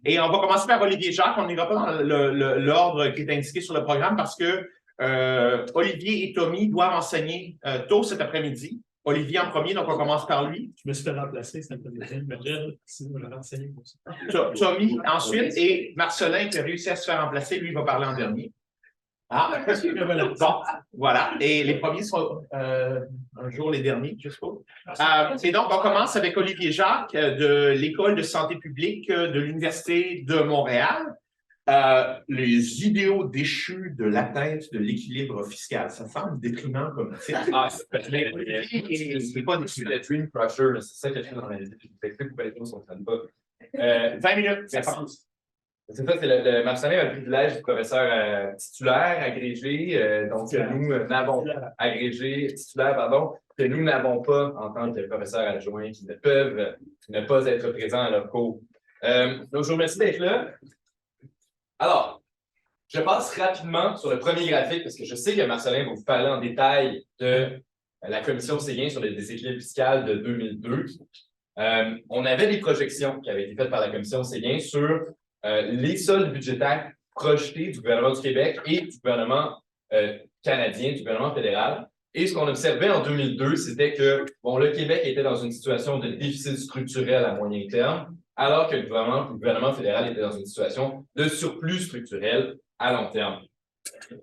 Et on va commencer par Olivier Jacques. On n'ira pas dans l'ordre qui est indiqué sur le programme parce que Olivier et Tommy doivent enseigner tôt cet après-midi. Olivier en premier, donc on commence par lui. Je me suis fait remplacer cet après-midi, mais sinon j'aurais enseigné pour ça. Tommy ensuite, et Marcelin qui a réussi à se faire remplacer, lui va parler en dernier. Ah, voilà. Bon, voilà. Et les premiers sont un jour les derniers, je suppose. Et donc, on commence avec Olivier Jacques de l'École de santé publique de l'Université de Montréal. Les idéaux déchus de l'atteinte de l'équilibre fiscal. Ça semble déprimant comme titre. Ah, c'est pas déçu. Le Dream Crusher, c'est ça que je fais dans la vie. Je t'explique pourquoi les choses ne fonctionnent pas. 20 minutes, ça passe. C'est ça, c'est le Marcelin a le privilège du professeur titulaire, agrégé, donc nous n'avons agrégé, titulaire, pardon, que nous n'avons pas en tant que professeurs adjoints qui ne peuvent ne pas être présents à leur cours. Donc, je vous remercie d'être là. Alors, je passe rapidement sur le premier graphique parce que je sais que Marcelin va vous parler en détail de la commission Séguin sur le déséquilibre fiscal de 2002. On avait des projections qui avaient été faites par la commission Séguin sur les soldes budgétaires projetés du gouvernement du Québec et du gouvernement canadien, du gouvernement fédéral. Et ce qu'on observait en 2002, c'était que bon, le Québec était dans une situation de déficit structurel à moyen terme, alors que le gouvernement fédéral était dans une situation de surplus structurel à long terme.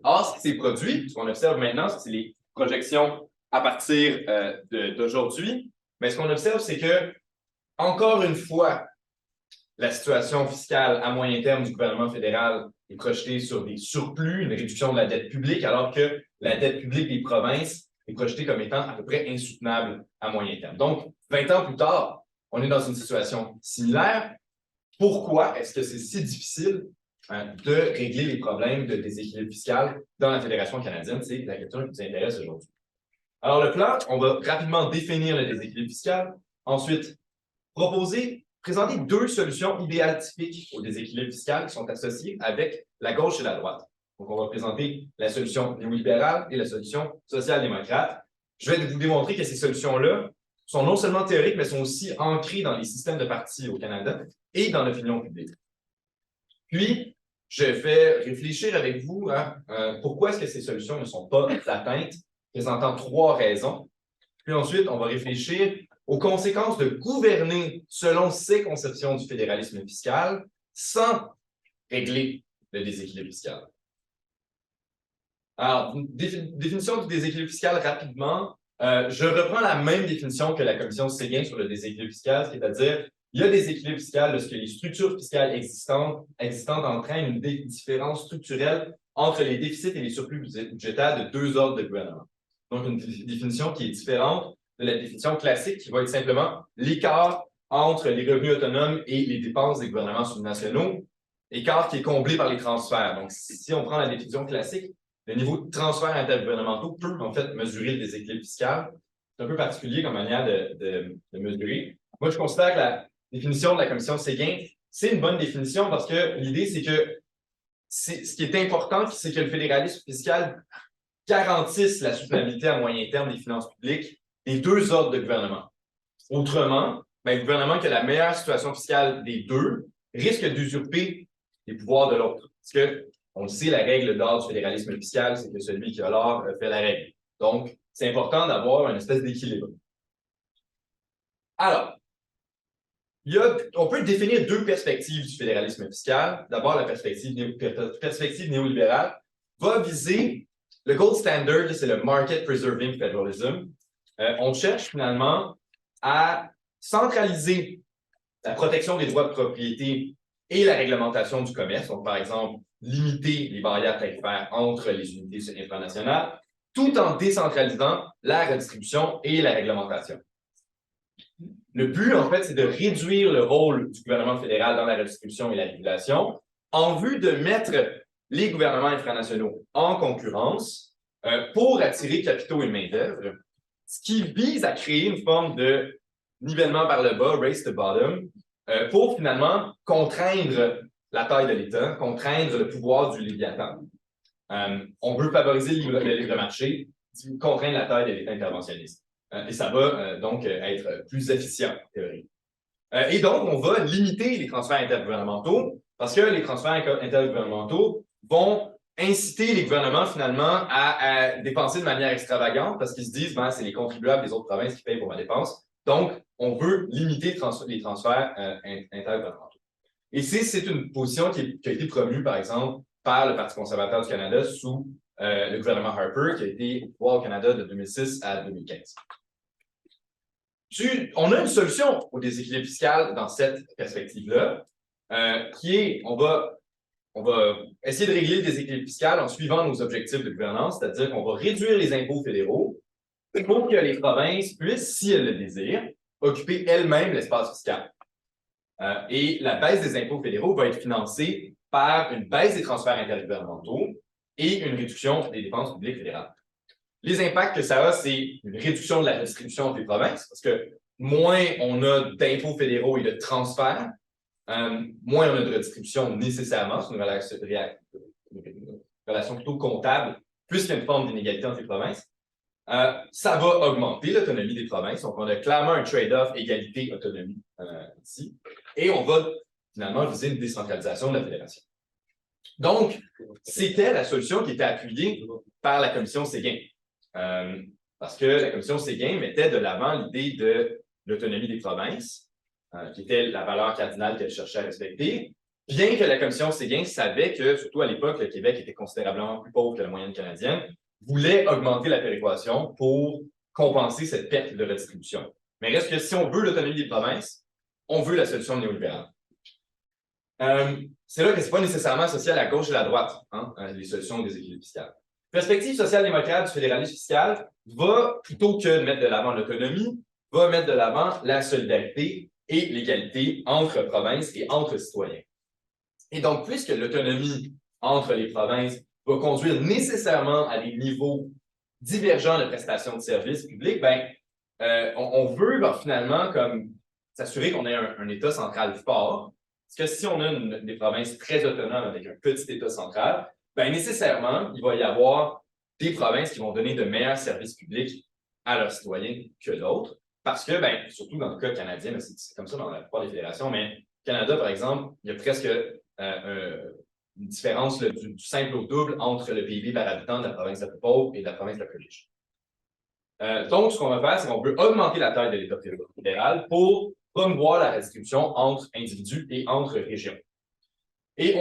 Or, ce qui s'est produit, ce qu'on observe maintenant, c'est les projections à partir d'aujourd'hui. Mais ce qu'on observe, c'est que, encore une fois, la situation fiscale à moyen terme du gouvernement fédéral est projetée sur des surplus, une réduction de la dette publique, alors que la dette publique des provinces est projetée comme étant à peu près insoutenable à moyen terme. Donc, 20 ans plus tard, on est dans une situation similaire. Pourquoi est-ce que c'est si difficile de régler les problèmes de déséquilibre fiscal dans la Fédération canadienne? C'est la question qui nous intéresse aujourd'hui. Alors, le plan, on va rapidement définir le déséquilibre fiscal. Ensuite, présenter deux solutions idéales typiques au déséquilibre fiscal qui sont associées avec la gauche et la droite. Donc, on va présenter la solution néolibérale et la solution social-démocrate. Je vais vous démontrer que ces solutions-là sont non seulement théoriques, mais sont aussi ancrées dans les systèmes de partis au Canada et dans l'opinion publique. Puis, je vais réfléchir avec vous à pourquoi est-ce que ces solutions ne sont pas atteintes, présentant trois raisons. Puis ensuite, on va réfléchir aux conséquences de gouverner selon ces conceptions du fédéralisme fiscal sans régler le déséquilibre fiscal. Alors, définition du déséquilibre fiscal rapidement. Je reprends la même définition que la commission Séguin sur le déséquilibre fiscal, c'est-à-dire il y a déséquilibre fiscal lorsque les structures fiscales existantes entraînent une différence structurelle entre les déficits et les surplus budgétaires de deux ordres de gouvernement. Donc, une définition qui est différente de la définition classique qui va être simplement l'écart entre les revenus autonomes et les dépenses des gouvernements subnationaux, écart qui est comblé par les transferts. Donc, si on prend la définition classique, le niveau de transferts intergouvernementaux peut en fait mesurer le déséquilibre fiscal. C'est un peu particulier comme manière de mesurer. Moi, je considère que la définition de la commission Séguin, c'est une bonne définition parce que l'idée, c'est que ce qui est important, c'est que le fédéralisme fiscal garantisse la soutenabilité à moyen terme des finances publiques des deux ordres de gouvernement. Autrement, le gouvernement qui a la meilleure situation fiscale des deux risque d'usurper les pouvoirs de l'autre. Parce que, on le sait, la règle d'or du fédéralisme fiscal, c'est que celui qui a l'or fait la règle. Donc, c'est important d'avoir une espèce d'équilibre. Alors, on peut définir deux perspectives du fédéralisme fiscal. D'abord, la perspective néolibérale va viser le gold standard, c'est le market preserving federalism. On cherche finalement à centraliser la protection des droits de propriété et la réglementation du commerce. Donc, par exemple, limiter les barrières tarifaires entre les unités infranationales, tout en décentralisant la redistribution et la réglementation. Le but, en fait, c'est de réduire le rôle du gouvernement fédéral dans la redistribution et la régulation en vue de mettre les gouvernements infranationaux en concurrence pour attirer capitaux et main-d'œuvre, ce qui vise à créer une forme de nivellement par le bas, race to bottom, pour finalement contraindre la taille de l'État, contraindre le pouvoir du Léviathan. On veut favoriser le libre marché, contraindre la taille de l'État interventionniste. Et ça va donc être plus efficient, en théorie. Et donc, on va limiter les transferts intergouvernementaux parce que les transferts intergouvernementaux vont inciter les gouvernements finalement à dépenser de manière extravagante parce qu'ils se disent, ben, c'est les contribuables des autres provinces qui payent pour ma dépense. Donc, on veut limiter les transferts intergouvernementaux. Et c'est une position qui a été promue, par exemple, par le Parti conservateur du Canada sous le gouvernement Harper, qui a été au pouvoir au Canada de 2006 à 2015. On a une solution au déséquilibre fiscal dans cette perspective-là, qui est, on va essayer de régler le déséquilibre fiscal en suivant nos objectifs de gouvernance, c'est-à-dire qu'on va réduire les impôts fédéraux pour que les provinces puissent, si elles le désirent, occuper elles-mêmes l'espace fiscal. Et la baisse des impôts fédéraux va être financée par une baisse des transferts intergouvernementaux et une réduction des dépenses publiques fédérales. Les impacts que ça a, c'est une réduction de la redistribution entre les provinces, parce que moins on a d'impôts fédéraux et de transferts, moins on a de redistribution nécessairement. C'est une relation plutôt comptable, puisqu'il y a une forme d'inégalité entre les provinces. Ça va augmenter l'autonomie des provinces. Donc, on a clairement un trade-off égalité-autonomie ici. Et on va finalement viser une décentralisation de la fédération. Donc, c'était la solution qui était appuyée par la commission Séguin. Parce que la commission Séguin mettait de l'avant l'idée de l'autonomie des provinces, qui était la valeur cardinale qu'elle cherchait à respecter, bien que la commission Séguin savait que, surtout à l'époque, le Québec était considérablement plus pauvre que la moyenne canadienne, voulait augmenter la péréquation pour compenser cette perte de redistribution. Mais reste que si on veut l'autonomie des provinces, on veut la solution néolibérale. C'est là que ce n'est pas nécessairement associé à la gauche et à la droite, les solutions au déséquilibre fiscal. Perspective social-démocrate du fédéralisme fiscal va, plutôt que de mettre de l'avant l'autonomie, va mettre de l'avant la solidarité et l'égalité entre provinces et entre citoyens. Et donc, puisque l'autonomie entre les provinces va conduire nécessairement à des niveaux divergents de prestations de services publics, on veut finalement comme s'assurer qu'on ait un État central fort. Parce que si on a des provinces très autonomes avec un petit État central, nécessairement, il va y avoir des provinces qui vont donner de meilleurs services publics à leurs citoyens que d'autres. Parce que, surtout dans le cas canadien, c'est comme ça dans la plupart des fédérations, mais au Canada, par exemple, il y a presque une différence du simple au double entre le PIB par habitant de la province la plus pauvre et de la province la plus riche. Donc, ce qu'on va faire, c'est qu'on veut augmenter la taille de l'État fédéral pour promouvoir la redistribution entre individus et entre régions. Et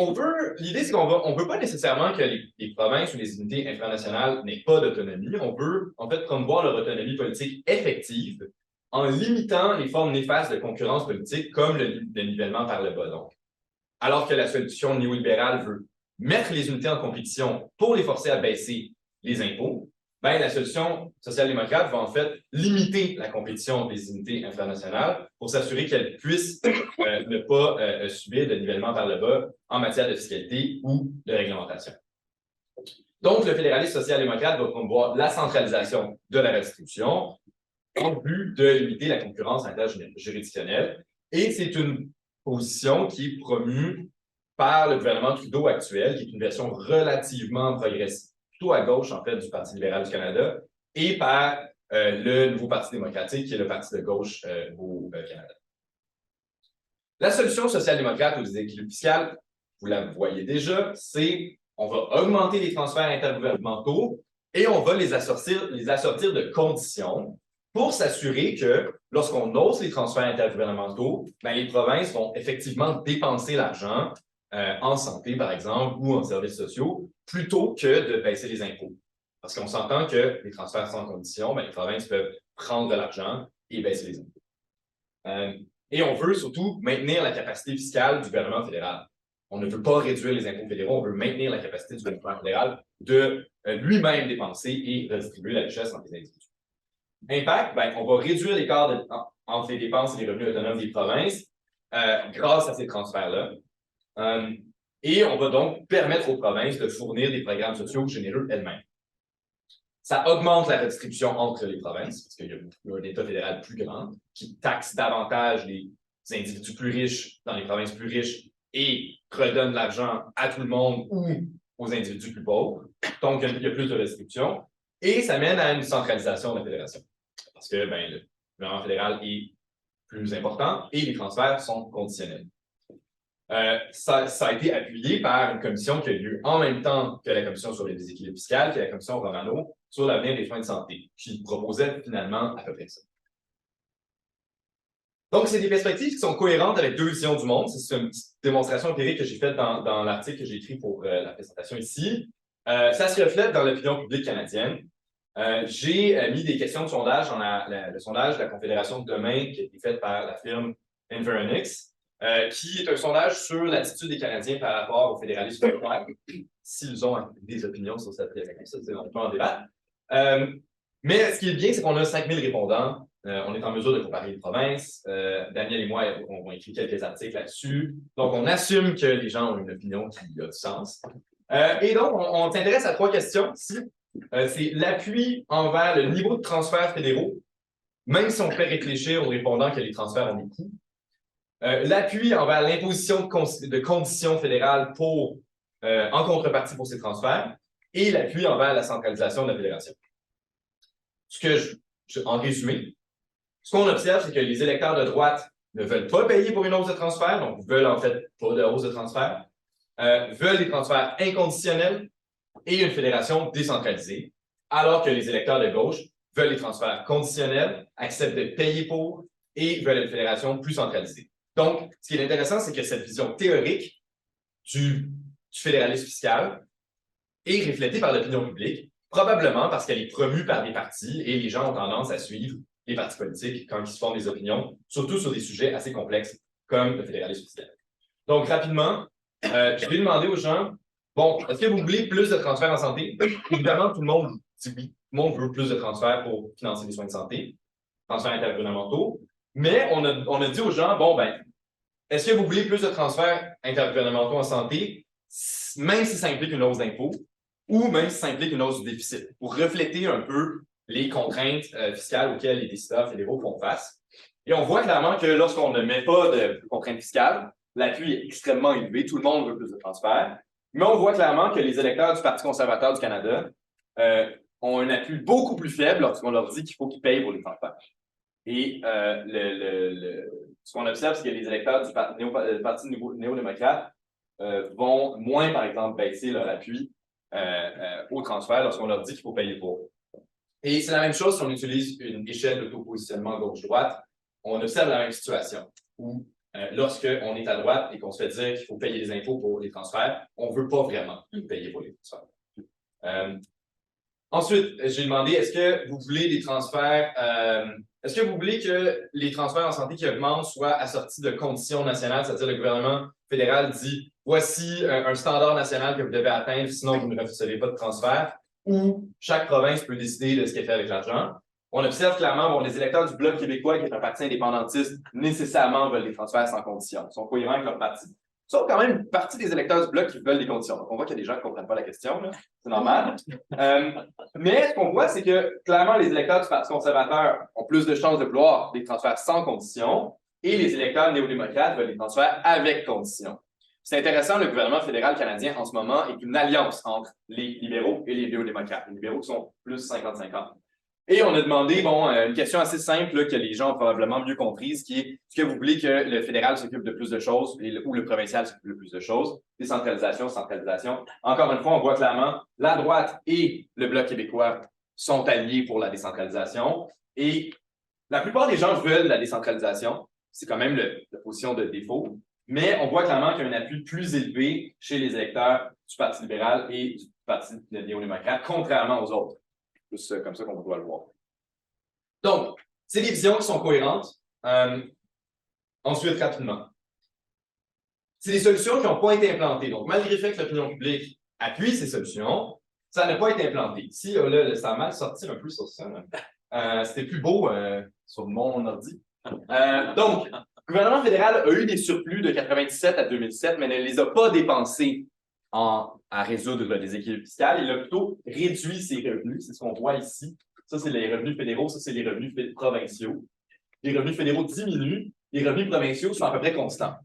l'idée, c'est qu'on ne veut pas nécessairement que les provinces ou les unités infranationales n'aient pas d'autonomie. On veut, en fait, promouvoir leur autonomie politique effective en limitant les formes néfastes de concurrence politique comme le nivellement par le bas. Donc, alors que la solution néolibérale veut mettre les unités en compétition pour les forcer à baisser les impôts, la solution social-démocrate va en fait limiter la compétition des unités infranationales pour s'assurer qu'elles puissent ne pas subir de nivellement par le bas en matière de fiscalité ou de réglementation. Donc, le fédéralisme social-démocrate va promouvoir la centralisation de la redistribution en vue de limiter la concurrence interjuridictionnelle. Et c'est une position qui est promue par le gouvernement Trudeau actuel, qui est une version relativement progressiste, plutôt à gauche, en fait, du Parti libéral du Canada, et par le Nouveau Parti démocratique, qui est le parti de gauche au Canada. La solution social-démocrate au déséquilibre fiscal, vous la voyez déjà, c'est on va augmenter les transferts intergouvernementaux et on va les assortir de conditions pour s'assurer que lorsqu'on hausse les transferts intergouvernementaux, les provinces vont effectivement dépenser l'argent en santé, par exemple, ou en services sociaux, plutôt que de baisser les impôts. Parce qu'on s'entend que les transferts sans condition, les provinces peuvent prendre de l'argent et baisser les impôts. Et on veut surtout maintenir la capacité fiscale du gouvernement fédéral. On ne veut pas réduire les impôts fédéraux, on veut maintenir la capacité du gouvernement fédéral de lui-même dépenser et redistribuer la richesse entre les individus. Impact, on va réduire l'écart entre les dépenses et les revenus autonomes des provinces grâce à ces transferts-là. Et on va donc permettre aux provinces de fournir des programmes sociaux généreux elles-mêmes. Ça augmente la redistribution entre les provinces, parce qu'il y a un État fédéral plus grand qui taxe davantage les individus plus riches dans les provinces plus riches et redonne de l'argent à tout le monde ou aux individus plus pauvres. Donc, il y a plus de redistribution. Et ça mène à une centralisation de la fédération. Parce que le gouvernement fédéral est plus importants et les transferts sont conditionnels. Ça a été appuyé par une commission qui a eu lieu en même temps que la commission sur les déséquilibres fiscaux, qui est la commission Romano sur l'avenir des soins de santé, qui proposait finalement à peu près ça. Donc, c'est des perspectives qui sont cohérentes avec deux visions du monde. C'est une petite démonstration empirique que j'ai faite dans l'article que j'ai écrit pour la présentation ici. Ça se reflète dans l'opinion publique canadienne. J'ai mis des questions de sondage dans le sondage de la Confédération de demain qui a été fait par la firme Environics, qui est un sondage sur l'attitude des Canadiens par rapport au fédéralisme fédéral, s'ils ont des opinions sur cette question, on peut en débattre. Mais ce qui est bien, c'est qu'on a 5000 répondants. On est en mesure de comparer les provinces. Daniel et moi, on a écrit quelques articles là-dessus. Donc, on assume que les gens ont une opinion qui a du sens. Et donc, on s'intéresse à 3 questions ici. C'est l'appui envers le niveau de transferts fédéraux, même si on fait réfléchir aux répondants que les transferts ont des coûts. L'appui envers l'imposition de conditions fédérales en contrepartie pour ces transferts, et l'appui envers la centralisation de la fédération. En résumé, ce qu'on observe, c'est que les électeurs de droite ne veulent pas payer pour une hausse de transfert, donc veulent en fait pas de hausse de transfert, veulent des transferts inconditionnels et une fédération décentralisée, alors que les électeurs de gauche veulent des transferts conditionnels, acceptent de payer pour et veulent une fédération plus centralisée. Donc, ce qui est intéressant, c'est que cette vision théorique du fédéralisme fiscal est reflétée par l'opinion publique, probablement parce qu'elle est promue par des partis et les gens ont tendance à suivre les partis politiques quand ils se font des opinions, surtout sur des sujets assez complexes comme le fédéralisme fiscal. Donc, rapidement, je vais demander aux gens, bon, est-ce que vous voulez plus de transferts en santé? Évidemment, tout le monde dit oui. Tout le monde veut plus de transferts pour financer les soins de santé, transferts intergouvernementaux. Mais on a dit aux gens, bon, ben, est-ce que vous voulez plus de transferts intergouvernementaux en santé, même si ça implique une hausse d'impôts, ou même si ça implique une hausse du déficit, pour refléter un peu les contraintes fiscales auxquelles les décideurs fédéraux font face. Et on voit clairement que lorsqu'on ne met pas de contraintes fiscales, l'appui est extrêmement élevé, tout le monde veut plus de transferts, mais on voit clairement que les électeurs du Parti conservateur du Canada ont un appui beaucoup plus faible lorsqu'on leur dit qu'il faut qu'ils payent pour les transferts. Et ce qu'on observe, c'est que les électeurs du Parti néo-démocrate vont moins, par exemple, baisser leur appui au transfert lorsqu'on leur dit qu'il faut payer pour. Et c'est la même chose si on utilise une échelle d'autopositionnement gauche-droite. On observe la même situation où lorsqu'on est à droite et qu'on se fait dire qu'il faut payer les impôts pour les transferts, on ne veut pas vraiment payer pour les transferts. Ensuite, j'ai demandé, est-ce que vous voulez des transferts, est-ce que vous voulez que les transferts en santé qui augmentent soient assortis de conditions nationales, c'est-à-dire le gouvernement fédéral dit, voici un standard national que vous devez atteindre, sinon vous ne recevez pas de transfert, ou chaque province peut décider de ce qu'elle fait avec l'argent. On observe clairement, les électeurs du Bloc québécois, qui est un parti indépendantiste, nécessairement veulent des transferts sans conditions. Ils sont cohérents avec leur parti. Ils sont quand même une partie des électeurs du Bloc qui veulent des conditions. Donc, on voit qu'il y a des gens qui ne comprennent pas la question, c'est normal. Mais ce qu'on voit, c'est que clairement, les électeurs du Parti conservateur ont plus de chances de vouloir des transferts sans conditions et les électeurs néo-démocrates veulent des transferts avec conditions. C'est intéressant, le gouvernement fédéral canadien, en ce moment, est une alliance entre les libéraux et les néo-démocrates. Les libéraux sont plus 50-50. Et on a demandé, une question assez simple là, que les gens ont probablement mieux comprise, qui est, est-ce que vous voulez que le fédéral s'occupe de plus de choses ou le provincial s'occupe de plus de choses? Décentralisation, centralisation. Encore une fois, on voit clairement, la droite et le Bloc québécois sont alliés pour la décentralisation. Et la plupart des gens veulent la décentralisation. C'est quand même la position de défaut. Mais on voit clairement qu'il y a un appui plus élevé chez les électeurs du Parti libéral et du Parti néo-démocrate, contrairement aux autres. C'est comme ça qu'on doit le voir. Donc, c'est des visions qui sont cohérentes. Ensuite, rapidement. C'est des solutions qui n'ont pas été implantées. Donc, malgré le fait que l'opinion publique appuie ces solutions, ça n'a pas été implanté. Ici, là, ça a mal sorti un peu sur ça. C'était plus beau sur mon ordi. Donc, le gouvernement fédéral a eu des surplus de 1997 à 2007, mais ne les a pas dépensés à résoudre le déséquilibre fiscal. Il a plutôt réduit ses revenus. C'est ce qu'on voit ici. Ça, c'est les revenus fédéraux. Ça, c'est les revenus provinciaux. Les revenus fédéraux diminuent. Les revenus provinciaux sont à peu près constants.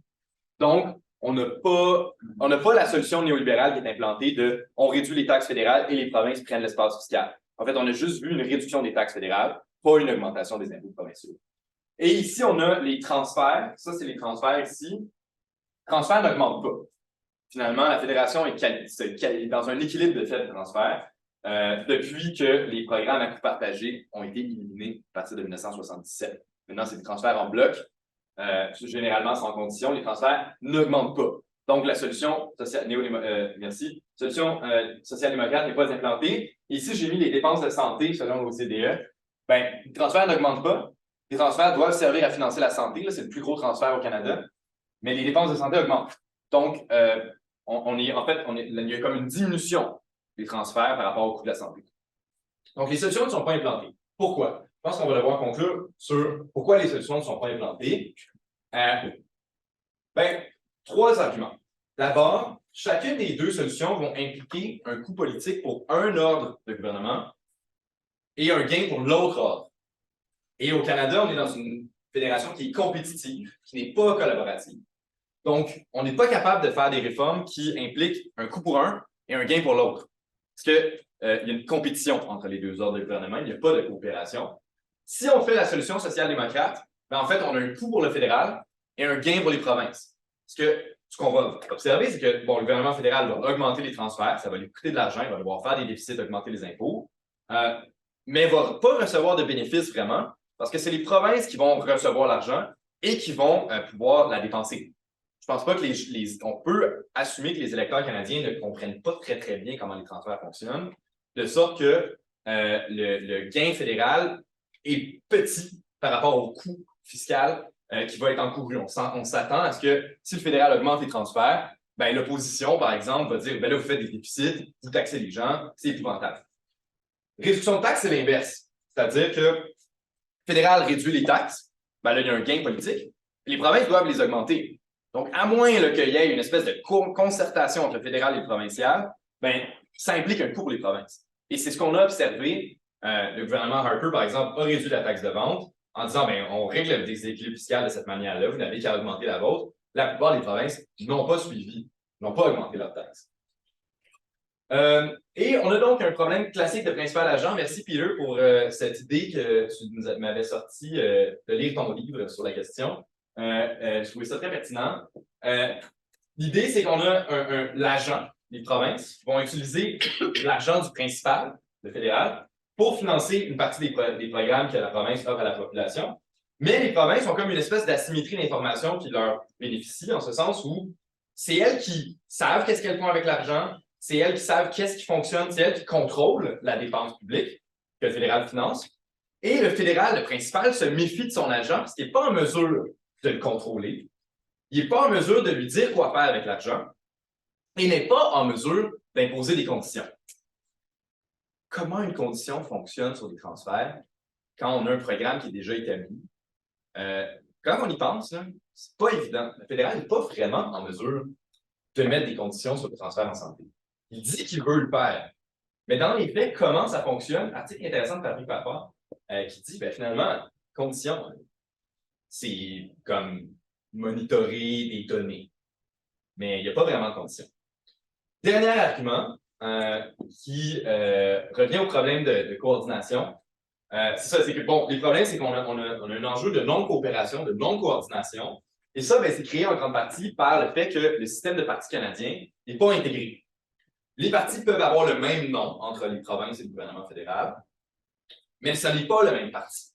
Donc, on n'a pas la solution néolibérale qui est implantée de on réduit les taxes fédérales et les provinces prennent l'espace fiscal. En fait, on a juste vu une réduction des taxes fédérales, pas une augmentation des impôts provinciaux. Et ici, on a les transferts. Ça, c'est les transferts ici. Les transferts n'augmentent pas. Finalement, la fédération est dans un équilibre de faible transfert depuis que les programmes à coût partagé ont été éliminés à partir de 1977. Maintenant, c'est des transferts en bloc, généralement sans condition. Les transferts n'augmentent pas. Donc, la solution social-démocrate n'est pas implantée. Ici, j'ai mis les dépenses de santé selon l'OCDE. Ben, les transferts n'augmentent pas. Les transferts doivent servir à financer la santé. C'est le plus gros transfert au Canada. Mais les dépenses de santé augmentent. Donc, il y a comme une diminution des transferts par rapport au coût de la santé. Donc, les solutions ne sont pas implantées. Pourquoi? Je pense qu'on va devoir conclure sur pourquoi les solutions ne sont pas implantées. Trois arguments. D'abord, chacune des deux solutions vont impliquer un coût politique pour un ordre de gouvernement et un gain pour l'autre ordre. Et au Canada, on est dans une fédération qui est compétitive, qui n'est pas collaborative. Donc, on n'est pas capable de faire des réformes qui impliquent un coût pour un et un gain pour l'autre. Parce qu'il y a une compétition entre les deux ordres de gouvernement, il n'y a pas de coopération. Si on fait la solution social-démocrate, en fait, on a un coût pour le fédéral et un gain pour les provinces. Parce que ce qu'on va observer, c'est que le gouvernement fédéral va augmenter les transferts, ça va lui coûter de l'argent, il va devoir faire des déficits, augmenter les impôts, mais il ne va pas recevoir de bénéfices vraiment, parce que c'est les provinces qui vont recevoir l'argent et qui vont pouvoir la dépenser. Je ne pense pas que on peut assumer que les électeurs canadiens ne comprennent pas très, très bien comment les transferts fonctionnent, de sorte que le gain fédéral est petit par rapport au coût fiscal qui va être encouru. On s'attend à ce que si le fédéral augmente les transferts, ben, l'opposition, par exemple, va dire ben là, vous faites des déficits, vous taxez les gens, c'est épouvantable. Réduction de taxes, c'est l'inverse. C'est-à-dire que le fédéral réduit les taxes, ben là, il y a un gain politique, et les provinces doivent les augmenter. Donc, à moins qu'il y ait une espèce de concertation entre le fédéral et le provincial, ben, ça implique un coût pour les provinces. Et c'est ce qu'on a observé. Le gouvernement Harper, par exemple, a réduit la taxe de vente en disant ben, on règle le déséquilibre fiscal de cette manière-là, vous n'avez qu'à augmenter la vôtre. La plupart des provinces n'ont pas suivi, n'ont pas augmenté leur taxe. Et on a donc un problème classique de principal agent. Merci, Peter, pour cette idée que tu m'avais sortie de lire ton livre sur la question. Je trouvais ça très pertinent. L'idée, c'est qu'on a l'agent, les provinces, vont utiliser l'argent du principal, le fédéral, pour financer une partie des programmes que la province offre à la population. Mais les provinces ont comme une espèce d'asymétrie d'information qui leur bénéficie, en ce sens où c'est elles qui savent qu'est-ce qu'elles font avec l'argent, c'est elles qui savent qu'est-ce qui fonctionne, c'est elles qui contrôlent la dépense publique que le fédéral finance. Et le fédéral, le principal, se méfie de son agent parce qu'il n'est pas en mesure de le contrôler. Il n'est pas en mesure de lui dire quoi faire avec l'argent et n'est pas en mesure d'imposer des conditions. Comment une condition fonctionne sur des transferts quand on a un programme qui est déjà établi? Quand on y pense, c'est pas évident. Le fédéral n'est pas vraiment en mesure de mettre des conditions sur le transfert en santé. Il dit qu'il veut le faire. Mais dans les faits, comment ça fonctionne? Article intéressant de Patrick Papa qui dit, ben, finalement, conditions, c'est comme monitorer des données. Mais il n'y a pas vraiment de conditions. Dernier argument qui revient au problème de coordination. C'est ça, c'est que, bon, les problèmes, c'est qu'on a un enjeu de non-coopération, de non-coordination. Et ça, ben, c'est créé en grande partie par le fait que le système de partis canadien n'est pas intégré. Les partis peuvent avoir le même nom entre les provinces et le gouvernement fédéral, mais ça n'est pas le même parti.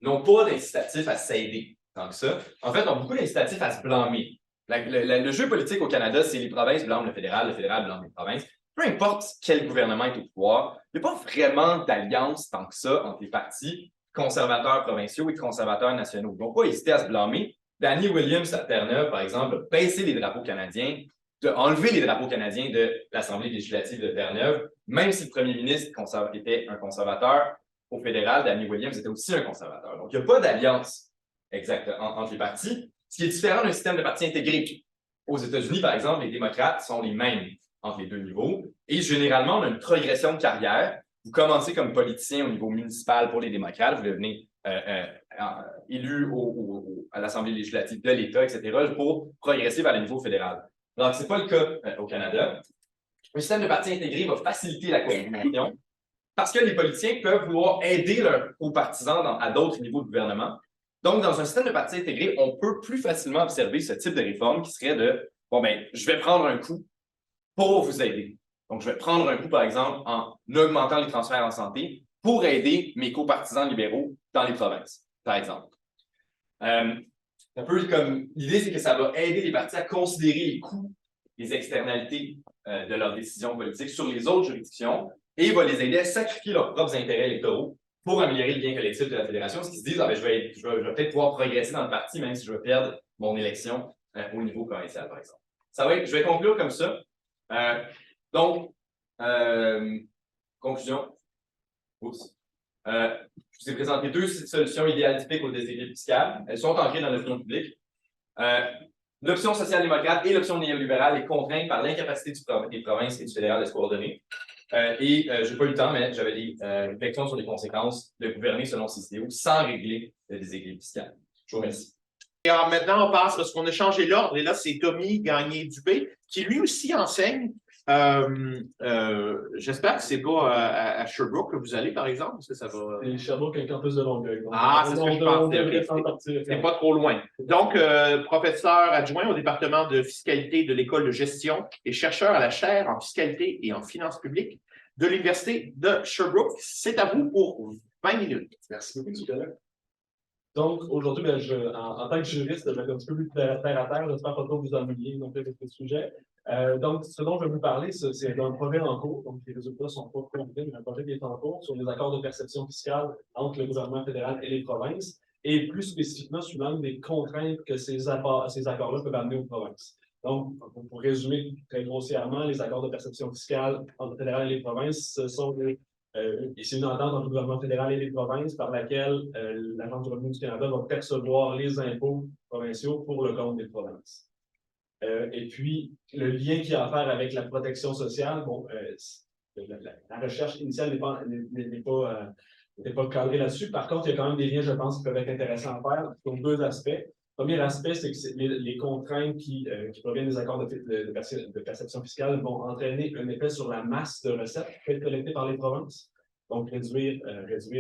Ils n'ont pas d'incitatif à s'aider tant que ça. En fait, ils ont beaucoup d'incitatifs à se blâmer. Le jeu politique au Canada, c'est les provinces blâment le fédéral blâme les provinces. Peu importe quel gouvernement est au pouvoir, il n'y a pas vraiment d'alliance tant que ça entre les partis conservateurs provinciaux et conservateurs nationaux. Ils ne vont pas hésiter à se blâmer. Danny Williams à Terre-Neuve, par exemple, a baissé les drapeaux canadiens, a enlevé les drapeaux canadiens de l'Assemblée législative de Terre-Neuve, même si le premier ministre était un conservateur au fédéral, Danny Williams était aussi un conservateur. Donc, il n'y a pas d'alliance exacte entre les partis, ce qui est différent d'un système de partis intégrés. Aux États-Unis, par exemple, les démocrates sont les mêmes entre les deux niveaux. Et généralement, on a une progression de carrière. Vous commencez comme politicien au niveau municipal pour les démocrates, vous devenez élu à l'Assemblée législative de l'État, etc., pour progresser vers le niveau fédéral. Alors, ce n'est pas le cas au Canada. Un système de partis intégrés va faciliter la coordination parce que les politiciens peuvent vouloir aider leurs co-partisans à d'autres niveaux de gouvernement. Donc, dans un système de parti intégré, on peut plus facilement observer ce type de réforme qui serait de, bon, ben, je vais prendre un coup pour vous aider. Donc, je vais prendre un coup, par exemple, en augmentant les transferts en santé pour aider mes copartisans libéraux dans les provinces, par exemple. Un peu comme l'idée, c'est que ça va aider les partis à considérer les coûts, les externalités de leurs décisions politiques sur les autres juridictions et va les aider à sacrifier leurs propres intérêts électoraux pour améliorer le bien collectif de la fédération, ce qui se disent, ah, ben, je vais peut-être pouvoir progresser dans le parti, même si je vais perdre mon élection au niveau provincial, par exemple. Je vais conclure comme ça. Donc, conclusion. Je vous ai présenté deux solutions idéales typiques au déséquilibre fiscal. Elles sont ancrées dans l'opinion publique. L'option social-démocrate et l'option néolibérale est contrainte par l'incapacité des provinces et du fédéral de se coordonner. Je n'ai pas eu le temps, mais j'avais des réflexions sur les conséquences de gouverner selon ces idéaux sans régler le déséquilibre fiscal. Je vous remercie. Et alors maintenant, on passe parce qu'on a changé l'ordre. Et là, c'est Tommy Gagné-Dubé qui lui aussi enseigne. J'espère que c'est pas à Sherbrooke que vous allez, par exemple, parce que ça va. Et Sherbrooke, un campus de Longueuil. C'est ce que je pensais. C'est pas trop loin. Donc, professeur adjoint au département de fiscalité de l'École de gestion et chercheur à la chaire en fiscalité et en finances publiques de l'Université de Sherbrooke. C'est à vous pour 20 minutes. Merci beaucoup, Nicolas. Donc, aujourd'hui, en tant que juriste, je vais être un petit peu plus terre à terre. J'espère pas trop vous ennuyer non plus avec ce sujet. Donc, ce dont je vais vous parler, c'est d'un projet en cours. Donc, les résultats ne sont pas complets, mais un projet qui est en cours sur les accords de perception fiscale entre le gouvernement fédéral et les provinces, et plus spécifiquement sur l'angle des contraintes que ces accords-là peuvent amener aux provinces. Donc, pour résumer très grossièrement, les accords de perception fiscale entre le fédéral et les provinces, ce sont c'est une entente entre le gouvernement fédéral et les provinces par laquelle l'Agence du revenu du Canada va percevoir les impôts provinciaux pour le compte des provinces. Et puis, le lien qu'il y a à faire avec la protection sociale, bon, la recherche initiale n'était pas cadrée là-dessus. Par contre, il y a quand même des liens, je pense, qui peuvent être intéressants à faire sur deux aspects. Le premier aspect, c'est que les contraintes qui proviennent des accords de perception fiscale vont entraîner un effet sur la masse de recettes collectées par les provinces. Donc, réduire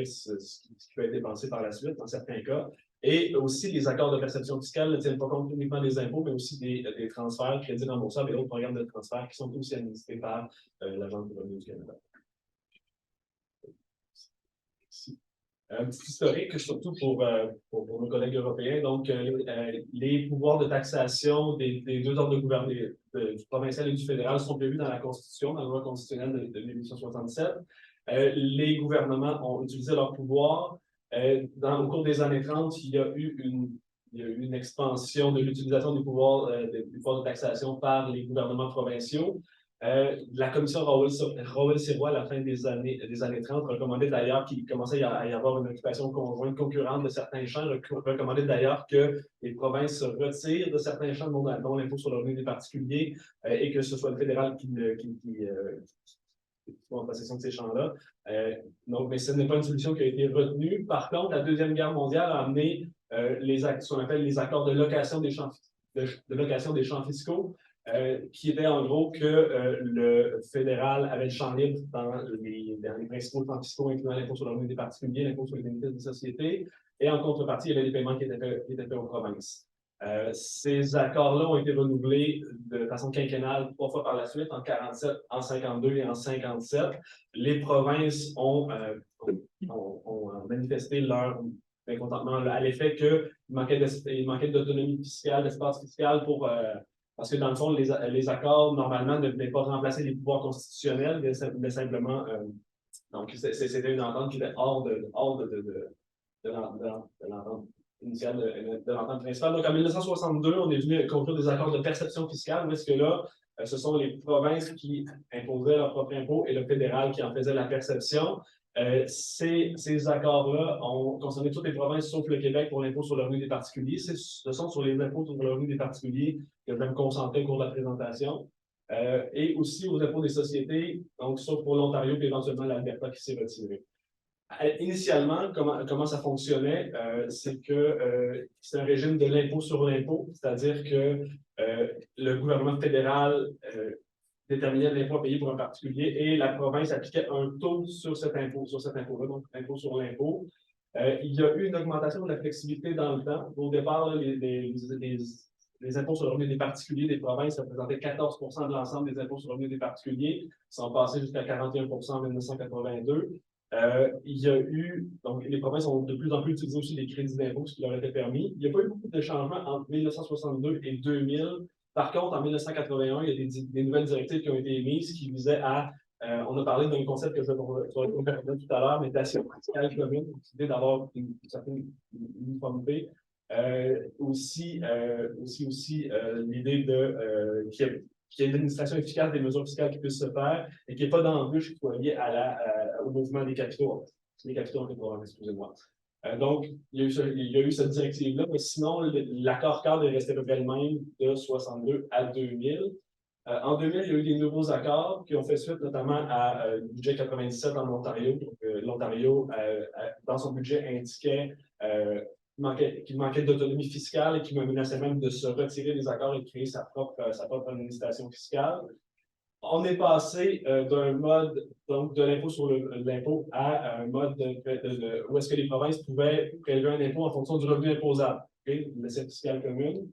ce qui peut être dépensé par la suite, dans certains cas. Et aussi, les accords de perception fiscale ne tiennent pas compte uniquement des impôts, mais aussi des transferts, crédits remboursables et autres programmes de transfert qui sont aussi administrés par l'Agence du revenu du Canada. Un petit historique, surtout pour nos collègues européens. Donc, les pouvoirs de taxation des deux ordres de gouvernement, du provincial et du fédéral, sont prévus dans la Constitution, dans la loi constitutionnelle de 1867. Les gouvernements ont utilisé leurs pouvoirs. Au cours des années 30, il y a eu une expansion de l'utilisation des pouvoirs de taxation par les gouvernements provinciaux. La commission Rowell-Sirois, à la fin des années 30, recommandait d'ailleurs qu'il commençait à y avoir une occupation conjointe concurrente de certains champs, recommandait d'ailleurs que les provinces se retirent de certains champs, dont l'impôt sur le revenu des particuliers, et que ce soit le fédéral qui soit en possession de ces champs-là. Mais ce n'est pas une solution qui a été retenue. Par contre, la Deuxième Guerre mondiale a amené ce qu'on appelle les accords de location des champs fiscaux, qui était en gros que le fédéral avait le champ libre dans les principaux champs fiscaux, incluant l'impôt sur le revenu des particuliers, l'impôt sur les bénéfices des sociétés, et en contrepartie, il y avait des paiements qui étaient faits aux provinces. Ces accords-là ont été renouvelés de façon quinquennale 3 fois par la suite, en 1947, en 1952 et en 1957. Les provinces ont manifesté leur mécontentement à l'effet qu'il manquait d'autonomie fiscale, d'espace fiscal parce que dans le fond, les accords, normalement, ne venaient pas remplacer les pouvoirs constitutionnels, mais simplement. Donc, c'était une entente qui était hors de l'entente initiale de l'entente principale. Donc, en 1962, on est venu conclure des accords de perception fiscale, où est-ce que là, ce sont les provinces qui imposaient leur propre impôt et le fédéral qui en faisait la perception. Ces accords-là ont concerné toutes les provinces sauf le Québec pour l'impôt sur le revenu des particuliers. Ce sont sur les impôts sur le revenu des particuliers que je vais me concentrer au cours de la présentation. Et aussi aux impôts des sociétés, donc sauf pour l'Ontario et éventuellement l'Alberta qui s'est retiré. Initialement, comment ça fonctionnait, c'est que c'est un régime de l'impôt sur l'impôt, c'est-à-dire que le gouvernement fédéral déterminait l'impôt à payer pour un particulier et la province appliquait un taux sur cet impôt-là, donc impôt sur l'impôt. Il y a eu une augmentation de la flexibilité dans le temps. Au départ, là, les impôts sur le revenu des particuliers des provinces représentaient 14 de l'ensemble des impôts sur le revenu des particuliers. Ils sont passés jusqu'à 41 en 1982. Il y a eu, donc les provinces ont de plus en plus utilisé aussi les crédits d'impôt, ce qui leur était permis. Il n'y a pas eu beaucoup de changements entre 1962 et 2000. Par contre, en 1981, il y a des nouvelles directives qui ont été émises qui visaient à, on a parlé d'un concept que je vais vous tout à l'heure, mais d'assiette fiscale commune, l'idée d'avoir une certaine uniformité. Aussi l'idée qu'il y ait une administration efficace des mesures fiscales qui puissent se faire et qu'il n'y ait pas d'embûches qui soient liées au mouvement des capitaux. Les capitaux ont été programmés, excusez-moi. Donc, il y a eu cette directive-là, mais sinon, l'accord cadre est resté le même de 62 à 2000. En 2000, il y a eu des nouveaux accords qui ont fait suite notamment à le budget 97 en Ontario. L'Ontario, dans son budget, indiquait qu'il manquait d'autonomie fiscale et qu'il menaçait même de se retirer des accords et de créer sa propre administration fiscale. On est passé d'un mode donc de l'impôt sur l'impôt à un mode où est-ce que les provinces pouvaient prélever un impôt en fonction du revenu imposable, l'assiette fiscale commune.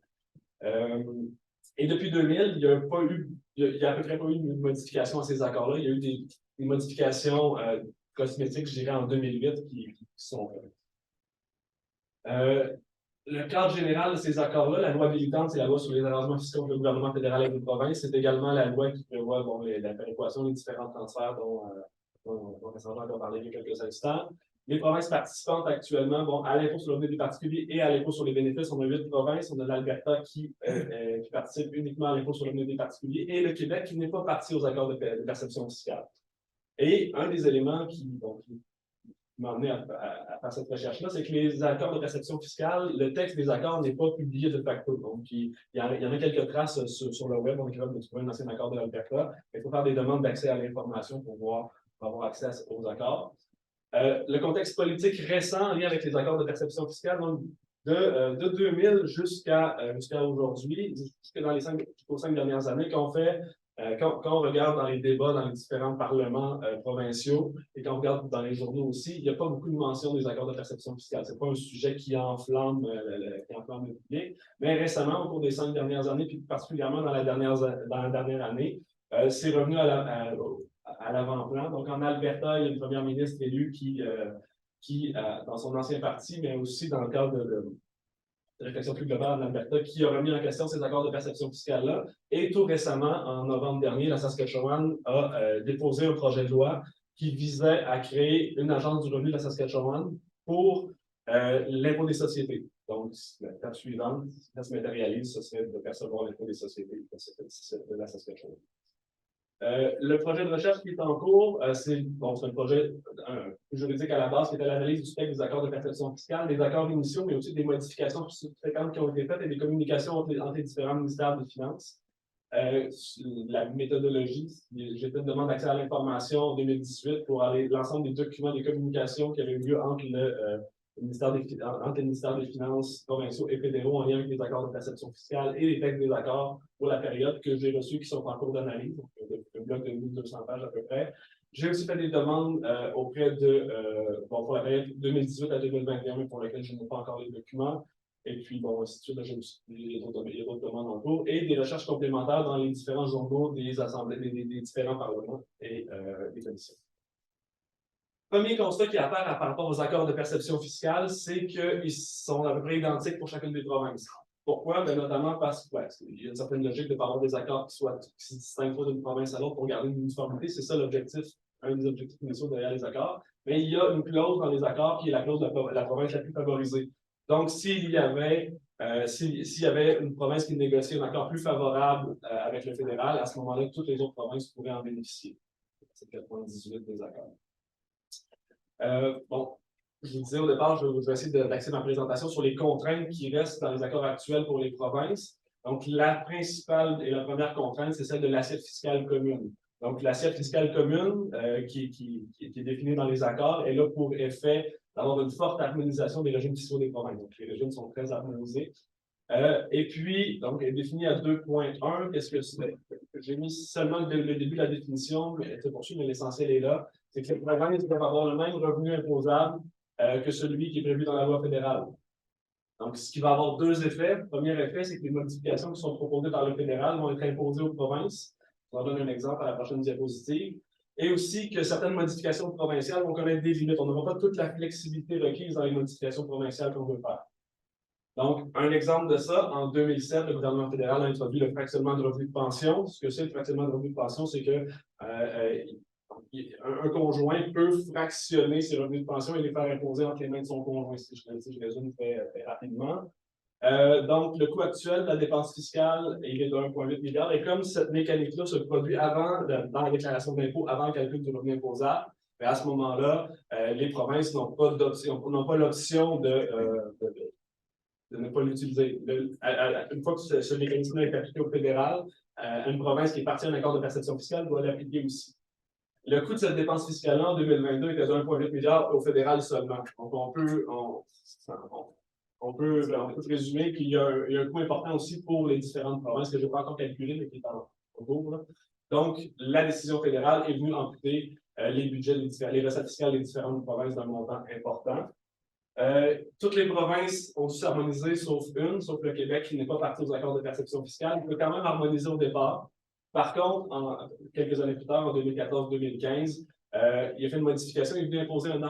Et depuis 2000, il n'y a à peu près pas eu de modification à ces accords-là. Il y a eu des modifications cosmétiques, je dirais, en 2008 qui sont le cadre général de ces accords-là, la loi habilitante, c'est la loi sur les arrangements fiscaux que le gouvernement fédéral et des provinces. C'est également la loi qui prévoit la péréquation des différents transferts dont Alexandre a parlé il y a quelques instants. Les provinces participantes actuellement, à l'impôt sur le revenu des particuliers et à l'impôt sur les bénéfices, on a 8 provinces. On a l'Alberta qui participe uniquement à l'impôt sur le revenu des particuliers et le Québec qui n'est pas parti aux accords de perception fiscale. Et un des éléments qui m'a amené à faire cette recherche-là, c'est que les accords de perception fiscale, le texte des accords n'est pas publié de facto. Donc, il y en a quelques traces sur le web. On est capable de trouver un ancien accord de l'Alberta. Il faut faire des demandes d'accès à l'information pour avoir accès aux accords. Le contexte politique récent en lien avec les accords de perception fiscale, donc de 2000 jusqu'à aujourd'hui, jusqu'aux 5 dernières années, quand on regarde dans les débats dans les différents parlements provinciaux et quand on regarde dans les journaux aussi, il n'y a pas beaucoup de mention des accords de perception fiscale. Ce n'est pas un sujet qui enflamme le public. Mais récemment, au cours des 5 dernières années, puis particulièrement dans la dernière année, c'est revenu à l'avant-plan. Donc, en Alberta, il y a une première ministre élue qui dans son ancien parti, mais aussi dans le cadre de réflexion plus globale en Alberta, qui a remis en question ces accords de perception fiscale-là. Et tout récemment, en novembre dernier, la Saskatchewan a déposé un projet de loi qui visait à créer une agence du revenu de la Saskatchewan pour l'impôt des sociétés. Donc, l'étape suivante, si ça se matérialise, ce serait de percevoir l'impôt des sociétés de la Saskatchewan. Le projet de recherche qui est en cours, c'est un projet juridique à la base qui était l'analyse du spectre des accords de perception fiscale, des accords initiaux, mais aussi des modifications fréquentes qui ont été faites et des communications entre les différents ministères des Finances. La méthodologie, j'ai fait une demande d'accès à l'information en 2018 pour l'ensemble des documents, des communications qui avaient eu lieu entre le ministère des Finances provinciaux et fédéraux en lien avec les accords de perception fiscale et les textes des accords pour la période que j'ai reçus qui sont en cours d'analyse, donc un bloc de 1200 pages à peu près. J'ai aussi fait des demandes auprès pour la période 2018 à 2021, mais pour laquelle je n'ai pas encore les documents. Et puis, ainsi de suite, il y a d'autres demandes en cours et des recherches complémentaires dans les différents journaux des assemblées, des différents parlements et des commissions. Premier constat qui apparaît par rapport aux accords de perception fiscale, c'est qu'ils sont à peu près identiques pour chacune des provinces. Pourquoi? Ben, notamment parce qu'il y a une certaine logique de ne pas avoir des accords qui se distinguent pas d'une province à l'autre pour garder une uniformité. C'est ça l'objectif, un des objectifs initiaux derrière les accords. Mais il y a une clause dans les accords qui est la clause de la province la plus favorisée. Donc, s'il y avait une province qui négociait un accord plus favorable avec le fédéral, à ce moment-là, toutes les autres provinces pourraient en bénéficier. C'est le point 18 des accords. Je vous disais au départ, je vais essayer d'axer ma présentation sur les contraintes qui restent dans les accords actuels pour les provinces. Donc, la principale et la première contrainte, c'est celle de l'assiette fiscale commune. Donc, l'assiette fiscale commune qui est définie dans les accords est là pour effet d'avoir une forte harmonisation des régimes fiscaux des provinces. Donc, les régimes sont très harmonisés. Et puis, donc, elle est définie à 2.1. Qu'est-ce que c'est? J'ai mis seulement le début de la définition, mais c'est poursuivre, mais l'essentiel est là. C'est que les provinces doivent avoir le même revenu imposable que celui qui est prévu dans la loi fédérale. Donc, ce qui va avoir deux effets. Le premier effet, c'est que les modifications qui sont proposées par le fédéral vont être imposées aux provinces. Je vous en donne un exemple à la prochaine diapositive. Et aussi que certaines modifications provinciales vont connaître des limites. On n'aura pas toute la flexibilité requise dans les modifications provinciales qu'on veut faire. Donc, un exemple de ça, en 2007, le gouvernement fédéral a introduit le fractionnement de revenus de pension. Ce que c'est le fractionnement de revenus de pension, c'est que un conjoint peut fractionner ses revenus de pension et les faire imposer entre les mains de son conjoint, si je résume très rapidement. Donc, le coût actuel de la dépense fiscale il est de 1,8 milliard. Et comme cette mécanique-là se produit avant, dans la déclaration d'impôt, avant le calcul du revenu imposable, à ce moment-là, les provinces n'ont pas l'option de ne pas l'utiliser. Une fois que ce mécanisme est appliqué au fédéral, une province qui est partie à un accord de perception fiscale doit l'appliquer aussi. Le coût de cette dépense fiscale-là en 2022 était de 1,8 milliard au fédéral seulement. Donc, on peut présumer qu'il y a un coût important aussi pour les différentes provinces que je n'ai pas encore calculé, mais qui est en cours. Donc, la décision fédérale est venue amputer les budgets, les recettes fiscales des différentes provinces d'un montant important. Toutes les provinces ont dû s'harmoniser, sauf une, sauf le Québec, qui n'est pas parti aux accords de perception fiscale. Il peut quand même harmoniser au départ. Par contre, quelques années plus tard, en 2014-2015, il a fait une modification, il est venu imposer un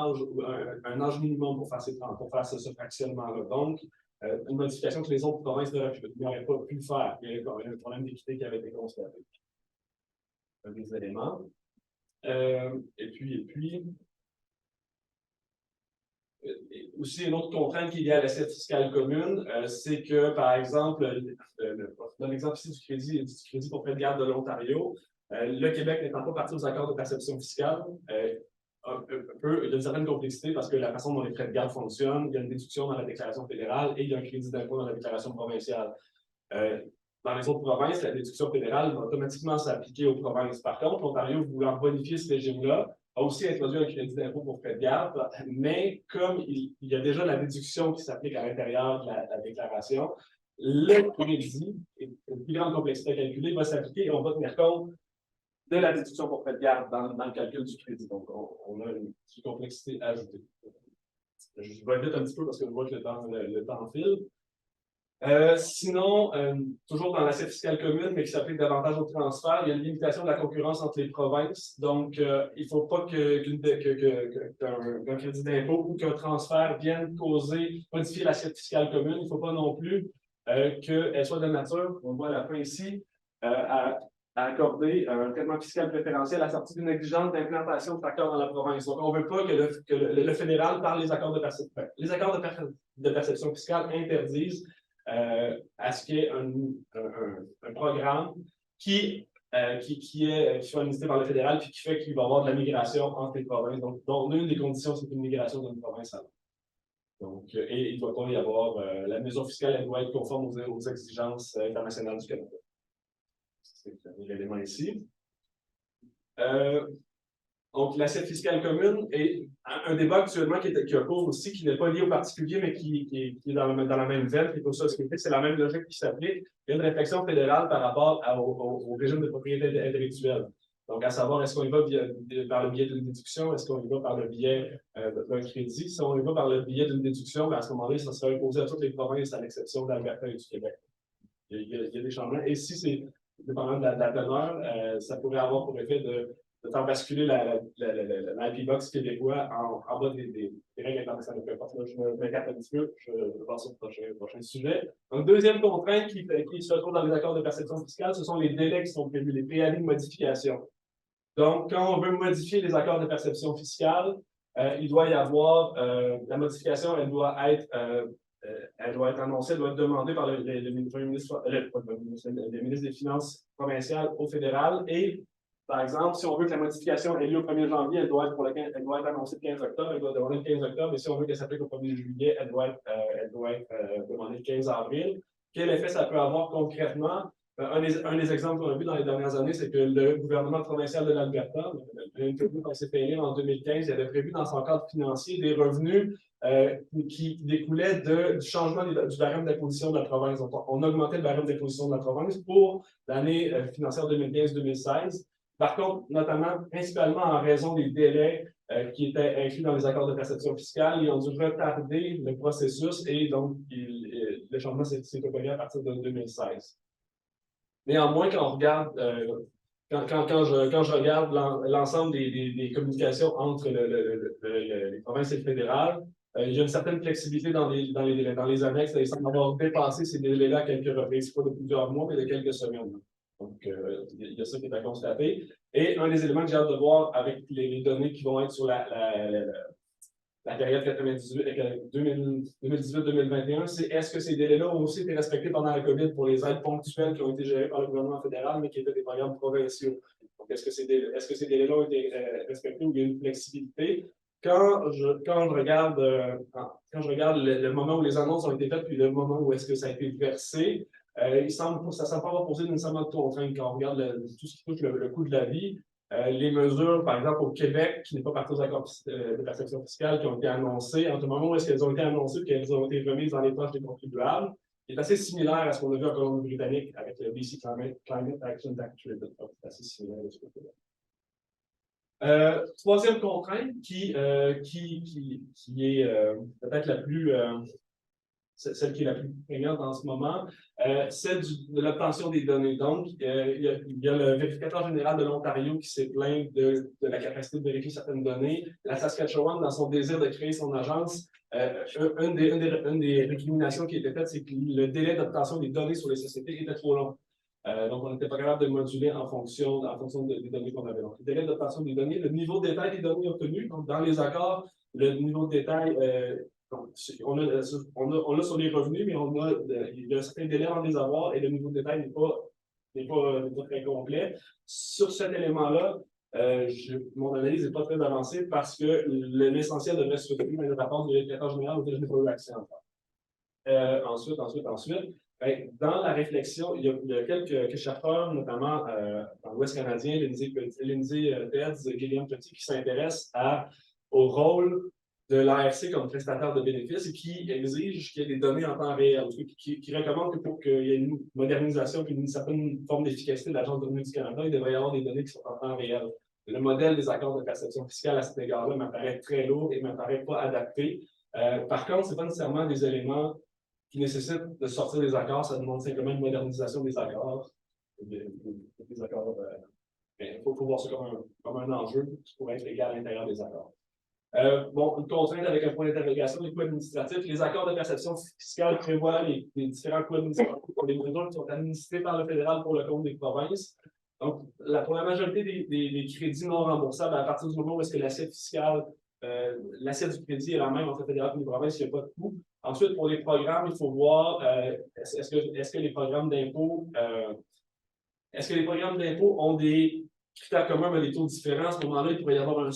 âge minimum pour faire ce fractionnement-là. Donc, une modification que les autres provinces n'auraient pas pu faire. Il y a un problème d'équité qui avait été constaté. Des éléments. Et puis, aussi, une autre contrainte qui est liée à l'assiette fiscale commune, c'est que, par exemple, dans l'exemple ici du crédit pour frais de garde de l'Ontario, le Québec n'étant pas parti aux accords de perception fiscale, il y a une certaine complexité parce que la façon dont les frais de garde fonctionnent, il y a une déduction dans la déclaration fédérale et il y a un crédit d'impôt dans la déclaration provinciale. Dans les autres provinces, la déduction fédérale va automatiquement s'appliquer aux provinces. Par contre, l'Ontario, voulant bonifier ce régime-là, a aussi introduit un crédit d'impôt pour frais de garde, mais comme il y a déjà la déduction qui s'applique à l'intérieur de la déclaration, le crédit, une plus grande complexité à calculer, va s'appliquer et on va tenir compte de la déduction pour frais de garde dans le calcul du crédit. Donc, on a une complexité ajoutée. Je vais vite un petit peu parce que je vois que le temps file. Sinon, toujours dans l'assiette fiscale commune, mais qui s'applique davantage au transfert, il y a une limitation de la concurrence entre les provinces. Donc, il ne faut pas qu'un crédit d'impôt ou qu'un transfert vienne modifier l'assiette fiscale commune. Il ne faut pas non plus qu'elle soit de nature, on voit à la fin ici, à accorder un traitement fiscal préférentiel à la sortie d'une exigence d'implantation de facteurs dans la province. Donc, on ne veut pas que le fédéral, par les accords de perception fiscale, interdisent à ce qu'il y ait un programme qui soit administré par le fédéral et qui fait qu'il va y avoir de la migration entre les provinces. Donc, une des conditions, c'est une migration d'une province à l'autre. Donc, et il ne doit pas y avoir la mesure fiscale, elle doit être conforme aux exigences internationales du Canada. C'est l'élément ici. Donc, l'assiette fiscale commune est un débat actuellement qui a cours aussi, qui n'est pas lié au particulier, mais qui est dans la même veine, qui est pour ça, c'est la même logique qui s'applique. Il y a une réflexion fédérale par rapport au régime de propriété intellectuelle. Donc, à savoir, est-ce qu'on y va par le biais d'une déduction, est-ce qu'on y va par le biais d'un crédit? Si on y va par le biais d'une déduction, à ce moment-là, ça sera imposé à toutes les provinces, à l'exception d'Alberta et du Québec. Il y a des changements. Et si c'est dépendant de la teneur, ça pourrait avoir pour effet de faire basculer l'IP-Box québécois en bas des règles internationales. Je m'écarte un petit peu, je passe au prochain sujet. Donc, deuxième contrainte qui se retrouve dans les accords de perception fiscale, ce sont les délais qui sont prévus, les préavis de modification. Donc, quand on veut modifier les accords de perception fiscale, il doit y avoir la modification, elle doit être annoncée, elle doit être demandée par le ministre des Finances provinciales au fédéral et par exemple, si on veut que la modification ait lieu au 1er janvier, elle doit être annoncée le 15 octobre, elle doit demander le 15 octobre, et si on veut qu'elle s'applique au 1er juillet, elle doit être demandée le 15 avril. Quel effet ça peut avoir concrètement? Un des exemples qu'on a vu dans les dernières années, c'est que le gouvernement provincial de l'Alberta, quand s'est fait élire en 2015, il avait prévu dans son cadre financier des revenus qui découlaient du changement du barème d'imposition de la province. Donc, on augmentait le barème d'imposition de la province pour l'année financière 2015-2016. Par contre, notamment, principalement en raison des délais qui étaient inclus dans les accords de perception fiscale, ils ont dû retarder le processus et donc le changement s'est opéré à partir de 2016. Néanmoins, quand on regarde, quand je regarde l'ensemble des communications entre les provinces et le fédéral, il y a une certaine flexibilité dans les délais. Dans les annexes, ils semblent avoir dépassé ces délais-là à quelques reprises, pas de plusieurs mois, mais de quelques semaines. Donc, il y a ça qui est à constater. Et un des éléments que j'ai hâte de voir avec les données qui vont être sur la période 2018-2021, c'est est-ce que ces délais-là ont aussi été respectés pendant la COVID pour les aides ponctuelles qui ont été gérées par le gouvernement fédéral, mais qui étaient des programmes provinciaux. Donc, est-ce que ces délais-là ont été respectés ou il y a une flexibilité? Quand je regarde le moment où les annonces ont été faites, puis le moment où est-ce que ça a été versé, ça ne semble pas avoir posé nécessairement de contraintes quand on regarde tout ce qui touche le coût de la vie. Les mesures, par exemple, au Québec, qui n'est pas partie aux accords de perception fiscale, qui ont été annoncées, entre le moment où est-ce qu'elles ont été annoncées et qu'elles ont été remises dans les poches des contribuables, est assez similaire à ce qu'on a vu en Colombie-Britannique avec le BC Climate Action Act. C'est assez similaire de ce côté-là. Troisième contrainte qui est peut-être celle qui est la plus prégnante en ce moment, celle de l'obtention des données. Donc, il y a le vérificateur général de l'Ontario qui s'est plaint de la capacité de vérifier certaines données. La Saskatchewan, dans son désir de créer son agence, une des récriminations qui était faite, c'est que le délai d'obtention des données sur les sociétés était trop long. Donc, on n'était pas capable de moduler en fonction des données qu'on avait. Donc, le délai d'obtention des données, le niveau de détail des données obtenues, donc dans les accords, le niveau de détail, on a sur les revenus, mais il y a un certain délai avant de les avoir et le niveau de détail n'est pas très complet. Sur cet élément-là, mon analyse n'est pas très avancée parce que l'essentiel devrait se retrouver dans le rapport du vérificateur général auquel je n'ai pas eu accès encore. Ensuite, dans la réflexion, il y a quelques chercheurs, notamment dans l'Ouest canadien, Lindsay Tedds, Guillaume Petit, qui s'intéressent au rôle de l'ARC comme prestataire de bénéfices et qui exige qu'il y ait des données en temps réel, qui recommande que pour qu'il y ait une modernisation et une certaine forme d'efficacité de l'Agence de revenus du Canada, il devrait y avoir des données qui sont en temps réel. Le modèle des accords de perception fiscale à cet égard-là m'apparaît très lourd et ne m'apparaît pas adapté. Par contre, ce n'est pas nécessairement des éléments qui nécessitent de sortir des accords, ça demande simplement une modernisation des accords. Il faut voir ça comme un enjeu qui pourrait être égal à l'intérieur des accords. Une contrainte avec un point d'interrogation, les coûts administratifs. Les accords de perception fiscale prévoient les différents coûts administratifs pour les mesures qui sont administrées par le fédéral pour le compte des provinces. Donc, pour la majorité des crédits non remboursables, à partir du moment où est-ce que l'assiette fiscale, l'assiette du crédit est la même entre le fédéral et les provinces, il n'y a pas de coût. Ensuite, pour les programmes, il faut voir est-ce que les programmes d'impôt ont des critères communs, mais des taux différents. À ce moment-là, il pourrait y avoir un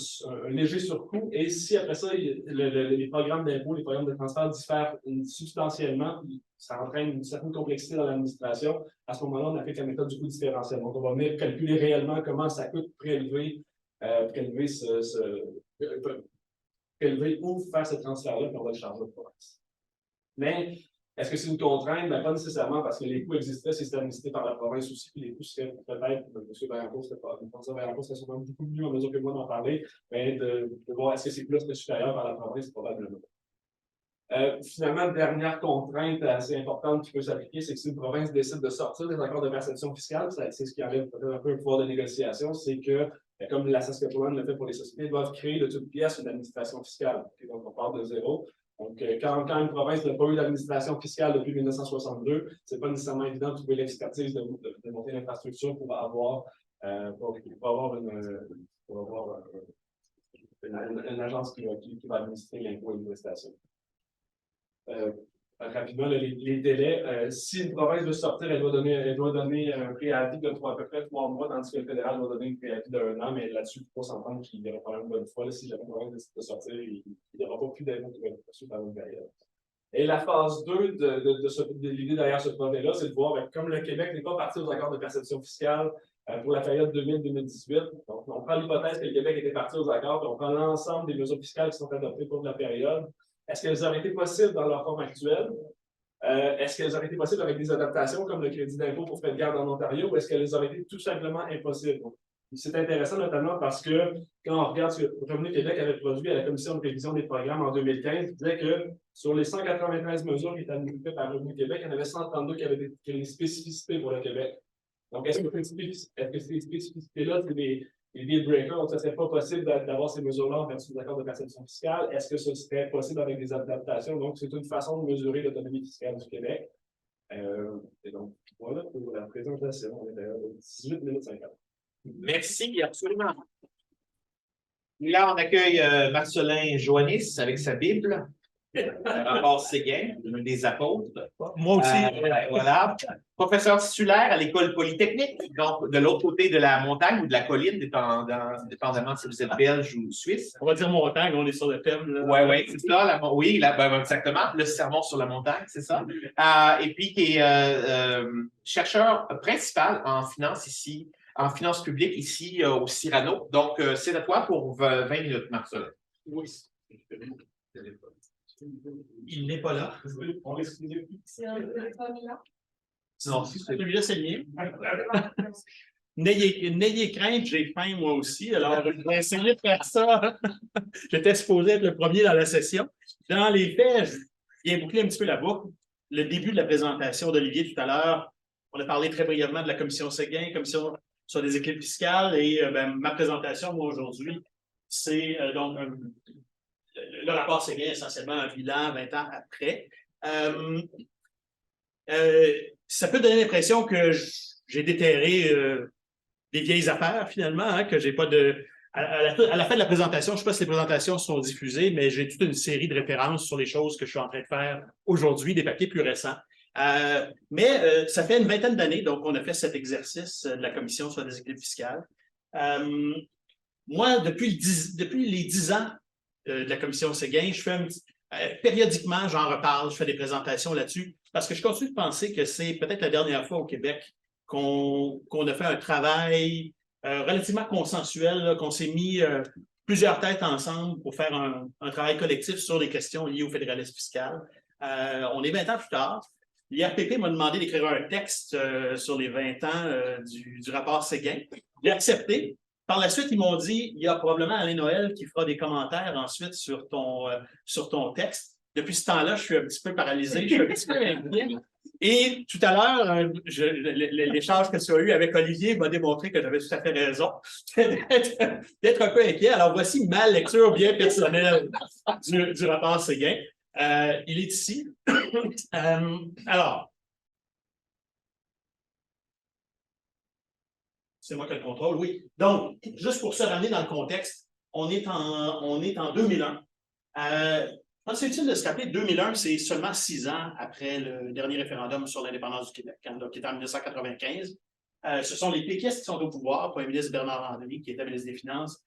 léger surcoût. Et si après ça, les programmes d'impôt, les programmes de transfert diffèrent substantiellement, ça entraîne une certaine complexité dans l'administration, à ce moment-là, on applique la méthode du coût différentiel. Donc, on va venir calculer réellement comment ça coûte prélever ou faire ce transfert-là, puis on va le charger aux provinces. Mais est-ce que c'est une contrainte? Pas nécessairement, parce que les coûts existaient, c'est administré par la province aussi, puis les coûts seraient peut-être, M. Vaillancourt serait sûrement beaucoup mieux en mesure que moi d'en parler, mais de voir est-ce que c'est plus que supérieur par la province, probablement. Finalement, dernière contrainte assez importante qui peut s'appliquer, c'est que si une province décide de sortir des accords de perception fiscale, c'est ce qui enlève peut-être un peu un pouvoir de négociation, c'est que, comme la Saskatchewan le fait pour les sociétés, ils doivent créer de toutes pièces une administration fiscale. Donc, on part de zéro. Donc, quand une province n'a pas eu d'administration fiscale depuis 1962, ce n'est pas nécessairement évident de trouver l'expertise de monter l'infrastructure pour avoir une agence qui va administrer l'impôt et les prestations. Rapidement, les délais. Si une province veut sortir, elle doit donner un préavis de à peu près 3 mois, tandis que le fédéral doit donner un préavis d'1 an, mais là-dessus, il faut s'entendre qu'il y aura pas une bonne fois. Si jamais une province décide de sortir, il n'y aura pas plus d'impôts qui vont être perçus par une période. Et la phase 2 de l'idée derrière ce projet-là, c'est de voir, comme le Québec n'est pas parti aux accords de perception fiscale pour la période 2000-2018, donc on prend l'hypothèse que le Québec était parti aux accords, puis on prend l'ensemble des mesures fiscales qui sont adoptées pour la période. Est-ce qu'elles auraient été possibles dans leur forme actuelle? Est-ce qu'elles auraient été possibles avec des adaptations comme le crédit d'impôt pour frais de garde en Ontario ou est-ce qu'elles auraient été tout simplement impossibles? C'est intéressant notamment parce que quand on regarde ce que Revenu Québec avait produit à la Commission de révision des programmes en 2015, il disait que sur les 193 mesures qui étaient administrées par Revenu Québec, il y en avait 132 qui avaient des spécificités pour le Québec. Donc, est-ce que ces spécificités-là, c'est des deal breakers, donc ça ne serait pas possible d'avoir ces mesures-là en vertu des accords de perception fiscale? Est-ce que ce serait possible avec des adaptations? Donc, c'est une façon de mesurer l'autonomie fiscale du Québec. Et donc, voilà pour la présentation. On est à 18 minutes 50. Merci, absolument. Là, on accueille Marcelin Joannis avec sa Bible, rapport Séguin, l'un des apôtres. Moi aussi. Voilà. Professeur titulaire à l'École polytechnique, donc de l'autre côté de la montagne ou de la colline, dépendamment si vous êtes belge ou suisse. On va dire montagne, on est sur le thème. Oui, c'est ça. Oui, exactement. Le sermon sur la montagne, c'est ça. Et puis, qui est chercheur principal en finance ici, en finances publiques ici au Cyrano. Donc, c'est à toi pour 20 minutes, Marcelin. Oui. Il n'est pas là. On risque de... Non, celui-là, c'est le mien. N'ayez crainte, j'ai faim moi aussi. Alors, je vais essayer de faire ça. J'étais supposé être le premier dans la session. Dans les faits, je viens boucler un petit peu la boucle. Le début de la présentation d'Olivier tout à l'heure, on a parlé très brièvement de la commission Séguin, commission sur les équipes fiscales, et ma présentation, moi, aujourd'hui, c'est donc le rapport Séguin, essentiellement un bilan 20 ans après. Ça peut donner l'impression que j'ai déterré des vieilles affaires, finalement, hein, que j'ai pas de... À la fin de la présentation, je ne sais pas si les présentations sont diffusées, mais j'ai toute une série de références sur les choses que je suis en train de faire aujourd'hui, des papiers plus récents. Mais ça fait une vingtaine d'années, donc on a fait cet exercice de la Commission sur les équilibres fiscales. Moi, depuis les 10 ans de la Commission Séguin, je fais périodiquement, j'en reparle, je fais des présentations là-dessus, parce que je continue de penser que c'est peut-être la dernière fois au Québec qu'on a fait un travail relativement consensuel, qu'on s'est mis plusieurs têtes ensemble pour faire un travail collectif sur les questions liées au fédéralisme fiscal. On est 20 ans plus tard. L'IRPP m'a demandé d'écrire un texte sur les 20 ans du rapport Séguin. J'ai accepté. Par la suite, ils m'ont dit, il y a probablement Alain Noël qui fera des commentaires ensuite sur ton texte. Depuis ce temps-là, je suis un petit peu paralysé, je suis un petit peu inquiet. Et tout à l'heure, l'échange que tu as eu avec Olivier m'a démontré que j'avais tout à fait raison d'être un peu inquiet. Alors, voici ma lecture bien personnelle du rapport Séguin. Il est ici. Alors, c'est moi qui ai le contrôle, oui. Donc, juste pour se ramener dans le contexte, on est en 2001. Je pense que c'est utile de se rappeler, 2001, c'est seulement 6 ans après le dernier référendum sur l'indépendance du Québec, donc, qui est en 1995. Ce sont les péquistes qui sont au pouvoir, Premier ministre Bernard Landry, qui était ministre des Finances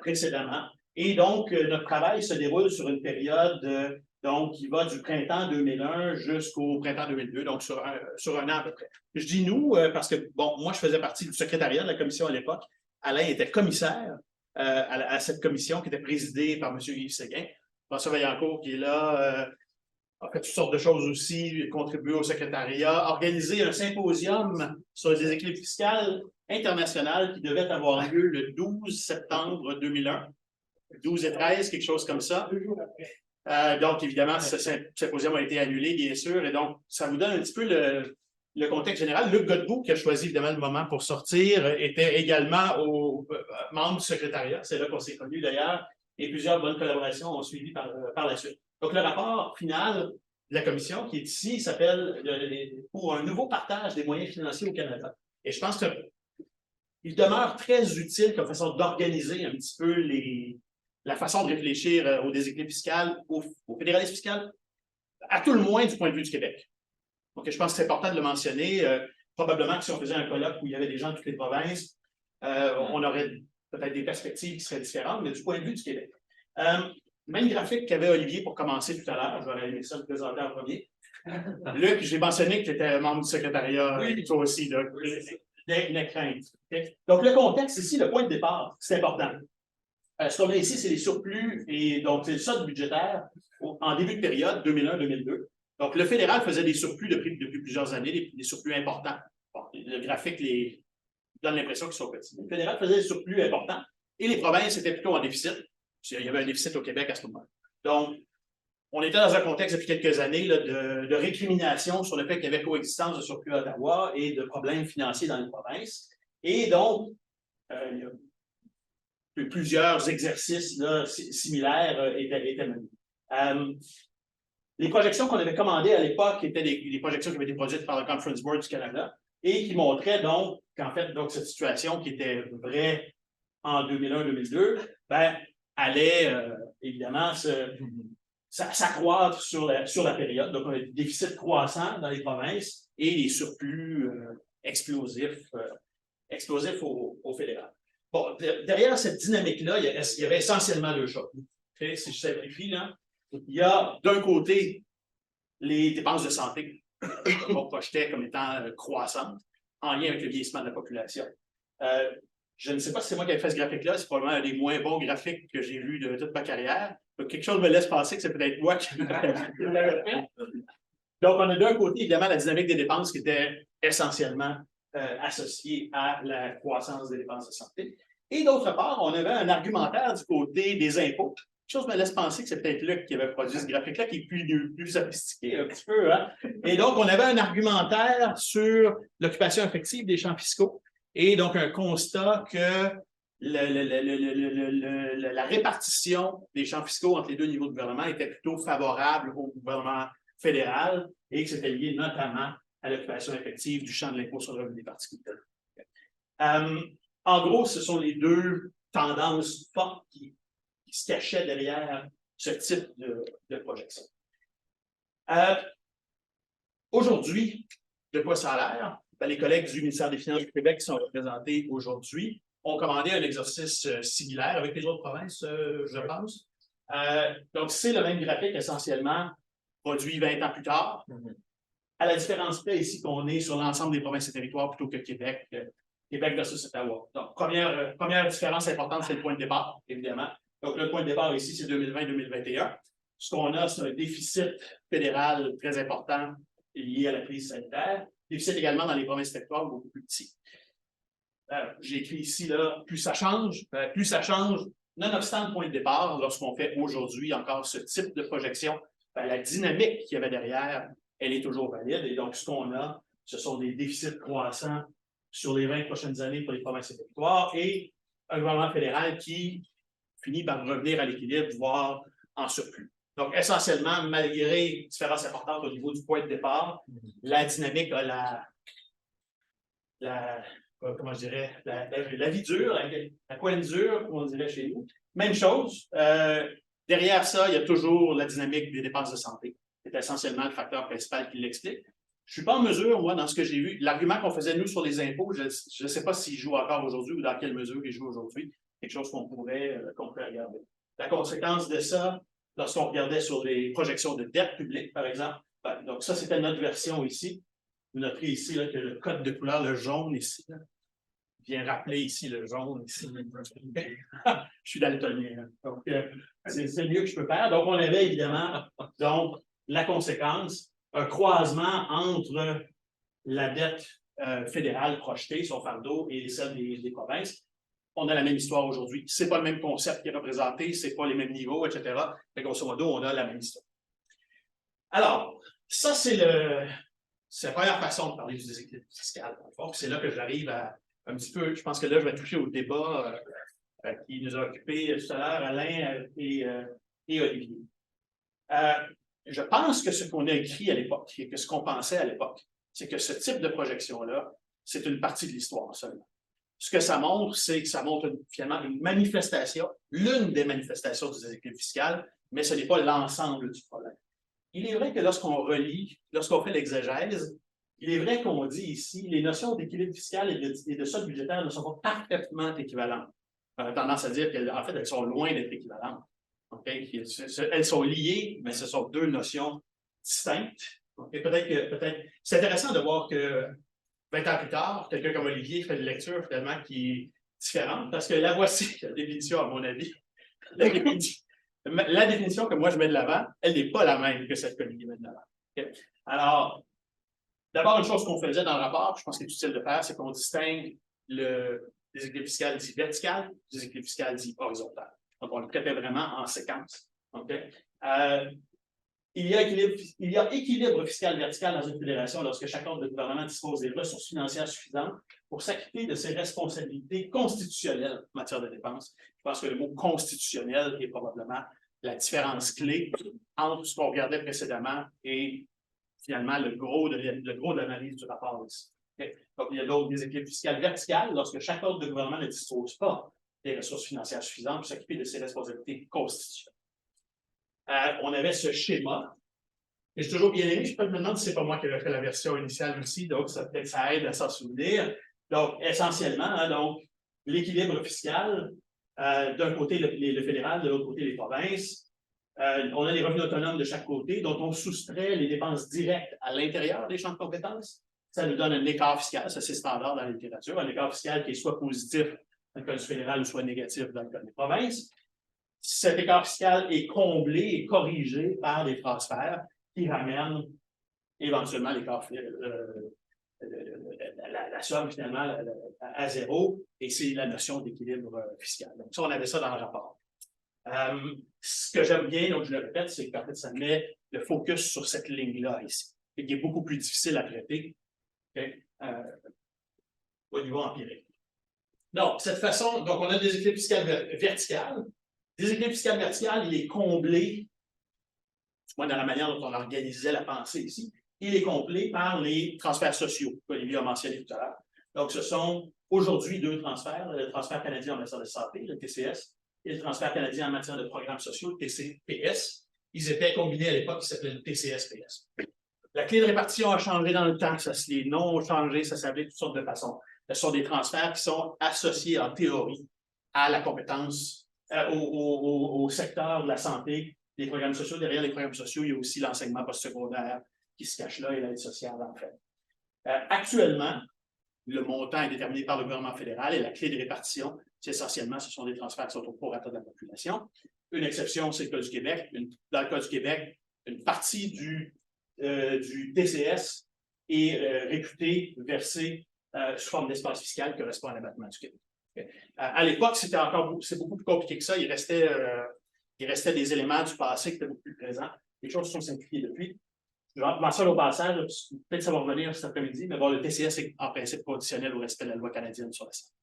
précédemment. Et donc, notre travail se déroule sur une période donc, qui va du printemps 2001 jusqu'au printemps 2002, donc sur un an à peu près. Je dis nous parce que, bon, moi, je faisais partie du secrétariat de la commission à l'époque. Alain était commissaire à cette commission qui était présidée par M. Yves Séguin. François Vaillancourt qui est là, a fait toutes sortes de choses aussi, contribué au secrétariat, organisé un symposium sur les déséquilibres fiscaux international qui devait avoir lieu le 12 septembre 2001. 12 et 13, quelque chose comme ça. Donc, évidemment, ce symposium a été annulé, bien sûr, et donc, ça vous donne un petit peu le contexte général. Luc Godbout, qui a choisi évidemment le moment pour sortir, était également membre du secrétariat. C'est là qu'on s'est connus d'ailleurs. Et plusieurs bonnes collaborations ont suivi par la suite. Donc, le rapport final de la commission qui est ici s'appelle « Pour un nouveau partage des moyens financiers au Canada ». Et je pense qu'il demeure très utile comme façon d'organiser un petit peu la façon de réfléchir au déséquilibre fiscal, au fédéralisme fiscal, à tout le moins du point de vue du Québec. Donc, je pense que c'est important de le mentionner. Probablement que si on faisait un colloque où il y avait des gens de toutes les provinces, on aurait peut-être des perspectives qui seraient différentes, mais du point de vue du Québec. Même graphique qu'avait Olivier pour commencer tout à l'heure, j'aurais aimé ça le présenter en premier. Luc, j'ai mentionné que tu étais membre du secrétariat, oui. Toi aussi, une crainte. Okay? Donc, le contexte ici, le point de départ, c'est important. Ce qu'on a ici, c'est les surplus, et donc c'est le solde budgétaire en début de période, 2001-2002. Donc, le fédéral faisait des surplus depuis plusieurs années, des surplus importants. Bon, le graphique donne l'impression qu'ils sont petits. Le fédéral faisait des surplus importants et les provinces étaient plutôt en déficit. Il y avait un déficit au Québec à ce moment-là. Donc, on était dans un contexte depuis quelques années là, de récrimination sur le fait qu'il y avait coexistence de surplus à Ottawa et de problèmes financiers dans les provinces. Et donc, il y a plusieurs exercices là, similaires étaient menés. Les projections qu'on avait commandées à l'époque étaient des projections qui avaient été produites par le Conference Board du Canada et qui montraient donc qu'en fait, donc, cette situation qui était vraie en 2001-2002, ben, allait évidemment s'accroître sur la période. Donc, on a des déficits croissants dans les provinces et des surplus explosifs au fédéral. Bon, derrière cette dynamique-là, il y avait essentiellement deux choses. Okay? Si je simplifie, là, il y a d'un côté les dépenses de santé qu'on projetait comme étant croissantes en lien avec le vieillissement de la population. Je ne sais pas si c'est moi qui ai fait ce graphique-là, c'est probablement un des moins bons graphiques que j'ai vus de toute ma carrière. Donc, quelque chose me laisse penser que c'est peut-être moi qui l'avais fait. Donc, on a d'un côté, évidemment, la dynamique des dépenses qui était essentiellement associée à la croissance des dépenses de santé. Et d'autre part, on avait un argumentaire du côté des impôts. Quelque chose me laisse penser que c'est peut-être Luc qui avait produit ce graphique-là, qui est plus sophistiqué un petit peu. Hein? Et donc, on avait un argumentaire sur l'occupation effective des champs fiscaux et donc un constat que la répartition des champs fiscaux entre les deux niveaux de gouvernement était plutôt favorable au gouvernement fédéral et que c'était lié notamment à l'occupation effective du champ de l'impôt sur le revenu des particuliers. En gros, ce sont les deux tendances fortes qui se cachaient derrière ce type de projection. Aujourd'hui, de quoi ça a l'air? Ben, les collègues du ministère des Finances du Québec qui sont représentés aujourd'hui ont commandé un exercice similaire avec les autres provinces, je pense. Donc, c'est le même graphique essentiellement produit 20 ans plus tard. À la différence près ici qu'on est sur l'ensemble des provinces et territoires plutôt que Québec, Québec versus Ottawa. Donc, première différence importante, c'est le point de départ, évidemment. Donc, le point de départ ici, c'est 2020-2021. Ce qu'on a, c'est un déficit fédéral très important lié à la crise sanitaire. Déficit également dans les provinces et territoires beaucoup plus petits. J'ai écrit ici, là, plus ça change, nonobstant le point de départ, lorsqu'on fait aujourd'hui encore ce type de projection, ben, la dynamique qu'il y avait derrière, elle est toujours valide. Et donc, ce qu'on a, ce sont des déficits croissants sur les 20 prochaines années pour les provinces et territoires et un gouvernement fédéral qui finit par revenir à l'équilibre, voire en surplus. Donc, essentiellement, malgré différences importantes au niveau du point de départ, la dynamique a comment je dirais, la vie dure, la coine dure, comme on dirait chez nous. Même chose, derrière ça, il y a toujours la dynamique des dépenses de santé. C'est essentiellement le facteur principal qui l'explique. Je ne suis pas en mesure, moi, dans ce que j'ai vu, l'argument qu'on faisait, nous, sur les impôts, je ne sais pas s'il joue encore aujourd'hui ou dans quelle mesure il joue aujourd'hui, quelque chose qu'on pourrait regarder. La conséquence de ça, lorsqu'on regardait sur les projections de dette publique, par exemple, donc ça, c'était notre version ici. Vous noterez ici là, que le code de couleur, le jaune ici, là, vient rappeler ici le jaune ici. Je suis daltonien. Donc, c'est le mieux que je peux faire. Donc, on avait évidemment donc, la conséquence, un croisement entre la dette fédérale projetée, son fardeau, et celle des provinces. On a la même histoire aujourd'hui. Ce n'est pas le même concept qui est représenté, ce n'est pas les mêmes niveaux, etc. Mais grosso modo, on a la même histoire. Alors, ça, c'est la première façon de parler du déséquilibre fiscal. C'est là que j'arrive à un petit peu, je pense que là, je vais toucher au débat qui nous a occupé tout à l'heure, Alain et Olivier. Je pense que ce qu'on a écrit à l'époque et que ce qu'on pensait à l'époque, c'est que ce type de projection-là, c'est une partie de l'histoire seulement. Ce que ça montre, c'est que ça montre finalement une manifestation, l'une des manifestations du déséquilibre fiscal, mais ce n'est pas l'ensemble du problème. Il est vrai que lorsqu'on relit, lorsqu'on fait l'exégèse, il est vrai qu'on dit ici, les notions d'équilibre fiscal et de solde budgétaire ne sont pas parfaitement équivalentes. On a tendance à dire qu'en fait, elles sont loin d'être équivalentes. Okay? Elles sont liées, mais ce sont deux notions distinctes. Okay? Peut-être, c'est intéressant de voir que 20 ans plus tard, quelqu'un comme Olivier fait une lecture finalement qui est différente, parce que la voici, la définition, à mon avis. La définition que moi je mets de l'avant, elle n'est pas la même que celle que Olivier met de l'avant. Okay? Alors, d'abord, une chose qu'on faisait dans le rapport, je pense qu'il est utile de faire, c'est qu'on distingue le déséquilibre fiscal dit vertical, déséquilibre fiscal dit horizontal. Donc, on le traitait vraiment en séquence. Okay? Il y a équilibre fiscal vertical dans une fédération lorsque chaque ordre de gouvernement dispose des ressources financières suffisantes pour s'acquitter de ses responsabilités constitutionnelles en matière de dépenses. Je pense que le mot constitutionnel est probablement la différence clé entre ce qu'on regardait précédemment et finalement le gros de l'analyse du rapport ici. Okay? Donc, il y a d'autres déséquilibres fiscal vertical lorsque chaque ordre de gouvernement ne dispose pas des ressources financières suffisantes pour s'acquitter de ses responsabilités constitutionnelles. On avait ce schéma, que j'ai toujours bien aimé. Je me demande si ce n'est pas moi qui avais fait la version initiale aussi, donc peut-être ça aide à s'en souvenir. Donc, essentiellement, hein, donc, l'équilibre fiscal, d'un côté le fédéral, de l'autre côté les provinces. On a les revenus autonomes de chaque côté, dont on soustrait les dépenses directes à l'intérieur des champs de compétences. Ça nous donne un écart fiscal, ça c'est standard dans la littérature, un écart fiscal qui est soit positif dans le cas du fédéral ou soit négatif dans le cas des provinces. Cet écart fiscal est comblé et corrigé par des transferts qui ramènent éventuellement l'écart la somme finalement à zéro, et c'est la notion d'équilibre fiscal. Donc ça, on avait ça dans le rapport. Ce que j'aime bien, donc je le répète, c'est qu'en fait, ça met le focus sur cette ligne-là ici, et qui est beaucoup plus difficile à traiter au niveau empirique. Donc, cette façon, donc on a des équilibres fiscal vertical. Déséquilibre fiscal vertical, il est comblé, du moins dans la manière dont on organisait la pensée ici, il est comblé par les transferts sociaux, qu'Olivier a mentionné tout à l'heure. Donc, ce sont aujourd'hui deux transferts, le transfert canadien en matière de santé, le TCS, et le transfert canadien en matière de programmes sociaux, le TCPS. Ils étaient combinés à l'époque, ils s'appelaient le TCS-PS. La clé de répartition a changé dans le temps, les noms ont changé, ça s'appelait de toutes sortes de façons. Ce sont des transferts qui sont associés en théorie à la compétence au secteur de la santé, des programmes sociaux. Derrière les programmes sociaux, il y a aussi l'enseignement postsecondaire qui se cache là et l'aide sociale, en fait. Actuellement, le montant est déterminé par le gouvernement fédéral et la clé de répartition, c'est essentiellement, ce sont des transferts qui sont au prorata de la population. Une exception, c'est le cas du Québec. Dans le cas du Québec, une partie du TCS est réputée, versée sous forme d'espace fiscal qui correspond à l'abattement du Québec. À l'époque, c'est beaucoup plus compliqué que ça. Il restait des éléments du passé qui étaient beaucoup plus présents. Les choses se sont simplifiées depuis. Je mentionne au passage, peut-être ça va revenir cet après-midi, mais bon, le TCS est en principe conditionnel au respect de la loi canadienne sur la santé.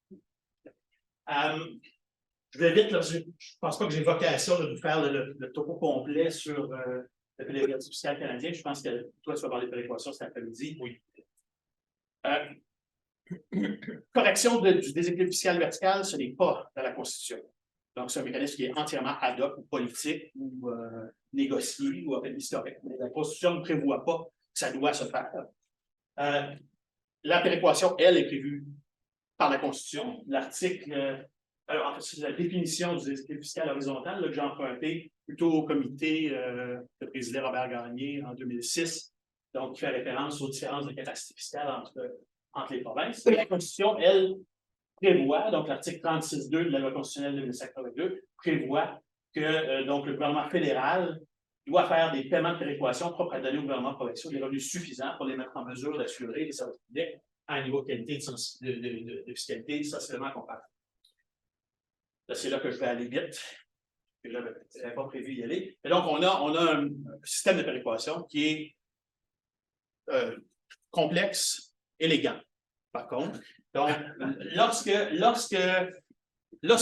Je vais vite, là, je ne pense pas que j'ai vocation de vous faire le topo complet sur le pédagogie fiscal canadien. Je pense que toi, tu vas parler de péréquation cet après-midi. Oui. Correction du déséquilibre fiscal vertical, ce n'est pas dans la Constitution. Donc, c'est un mécanisme qui est entièrement ad hoc ou politique ou négocié ou historique. Mais la Constitution ne prévoit pas que ça doit se faire. La péréquation, elle, est prévue par la Constitution. L'article, en fait, c'est la définition du déséquilibre fiscal horizontal là, que j'ai emprunté plutôt au comité que présidait Robert Gagné en 2006, donc qui fait référence aux différences de capacité fiscale entre les provinces. La Constitution, elle, prévoit, donc l'article 36.2 de la loi constitutionnelle de 1982 prévoit que donc, le gouvernement fédéral doit faire des paiements de péréquation propres à donner au gouvernement provincial des revenus suffisants pour les mettre en mesure d'assurer les services publics à un niveau de qualité de fiscalité sensiblement comparable. C'est là que je vais aller vite. Je n'avais pas prévu d'y aller. Et donc, on a un système de péréquation qui est complexe, élégant. Par contre, donc, lorsque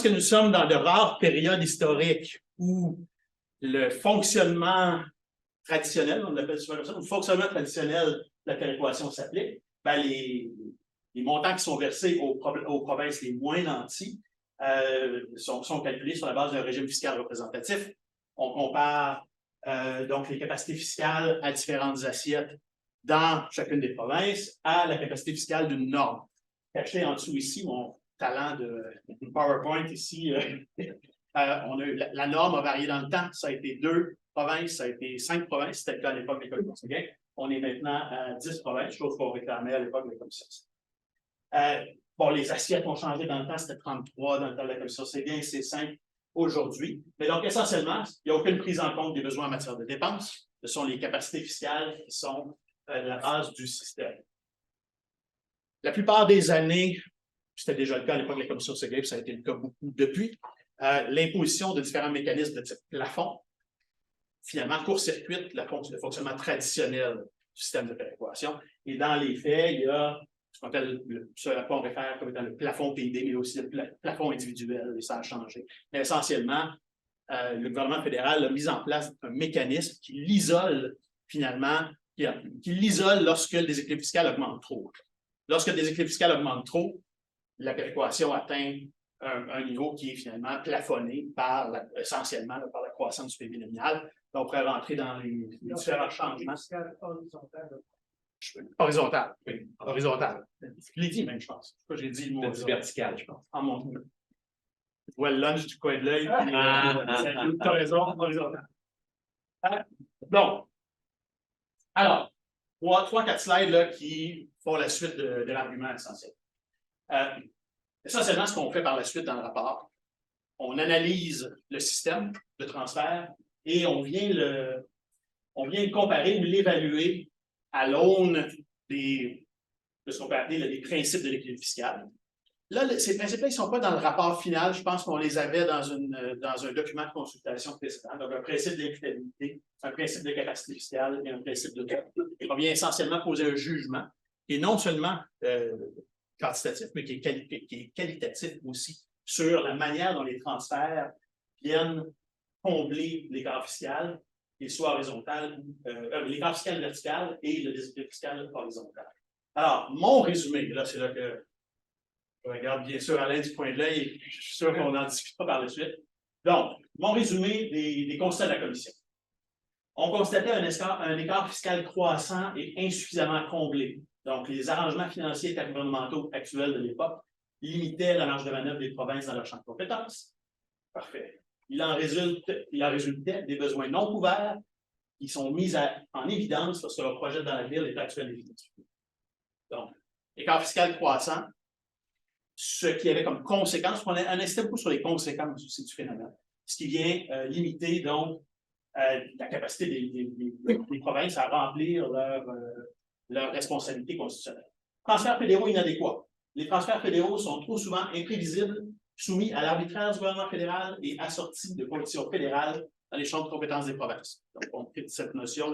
nous sommes dans de rares périodes historiques où le fonctionnement traditionnel, on l'appelle souvent comme ça, le fonctionnement traditionnel de la péréquation s'applique, ben les montants qui sont versés aux provinces les moins nantis sont calculés sur la base d'un régime fiscal représentatif. On compare donc les capacités fiscales à différentes assiettes dans chacune des provinces à la capacité fiscale d'une norme. Caché en dessous ici, mon talent de PowerPoint ici, la norme a varié dans le temps. Ça a été 2 provinces, ça a été 5 provinces, c'était le cas à l'époque de l'école conseillère. On est maintenant à 10 provinces, chose qu'on réclamait à l'époque de la commission. Bon, les assiettes ont changé dans le temps, c'était 33 dans le temps de la commission. C'est bien, c'est 5 aujourd'hui. Mais donc, essentiellement, il n'y a aucune prise en compte des besoins en matière de dépenses. Ce sont les capacités fiscales qui sont la base du système. La plupart des années c'était déjà le cas à l'époque de la commission Séguin, puis ça a été le cas beaucoup depuis, l'imposition de différents mécanismes de type plafond, finalement, court-circuite le fonctionnement traditionnel du système de péréquation. Et dans les faits, il y a ce qu'on appelle, ce à quoi on réfère comme étant le plafond PID, mais aussi le plafond individuel, et ça a changé. Mais essentiellement, le gouvernement fédéral a mis en place un mécanisme qui l'isole, finalement, qui l'isole lorsque le déséquilibre fiscal augmente trop. Lorsque le déséquilibre fiscal augmente trop, la péréquation atteint un niveau qui est finalement plafonné essentiellement par la croissance du PIB nominal. Donc, on pourrait rentrer dans les différents changements. Horizontal, oui. Horizontal. Je l'ai dit même, je pense. J'ai dit le mot vertical, je pense. En mon je vois le lunch du coin de l'œil. Tu as raison, horizontal. Donc, alors, 3-4 slides là, qui font la suite de l'argument essentiel. Essentiellement, ce qu'on fait par la suite dans le rapport, on analyse le système de transfert et on vient le comparer ou l'évaluer à l'aune de ce qu'on peut appeler des principes de l'équilibre fiscal. Là, ces principes-là, ils ne sont pas dans le rapport final. Je pense qu'on les avait dans un document de consultation précédent. Donc, un principe d'imputabilité, un principe de capacité fiscale et un principe de taux. Et on vient essentiellement poser un jugement, qui est non seulement quantitatif, mais qui est qualitatif aussi, sur la manière dont les transferts viennent combler l'écart fiscal, qu'il soit horizontal, l'écart fiscal vertical et le déséquilibre fiscal horizontal. Alors, mon résumé, là, c'est là que je regarde bien sûr Alain du point de l'œil, je suis sûr qu'on en discutera par la suite. Donc, mon résumé des constats de la commission. On constatait un écart fiscal croissant et insuffisamment comblé. Donc, les arrangements financiers intergouvernementaux actuels de l'époque limitaient la marge de manœuvre des provinces dans leur champ de compétences. Parfait. Il en résultait des besoins non couverts qui sont mis en évidence lorsque leur projet dans la ville est actuel définitif. Donc, écart fiscal croissant, ce qui avait comme conséquence, on insistait beaucoup sur les conséquences aussi du phénomène, ce qui vient limiter donc la capacité des provinces à remplir leurs responsabilités constitutionnelles. Transferts fédéraux inadéquats. Les transferts fédéraux sont trop souvent imprévisibles, soumis à l'arbitraire du gouvernement fédéral et assortis de conditions fédérales dans les champs de compétences des provinces. Donc, on critique cette notion,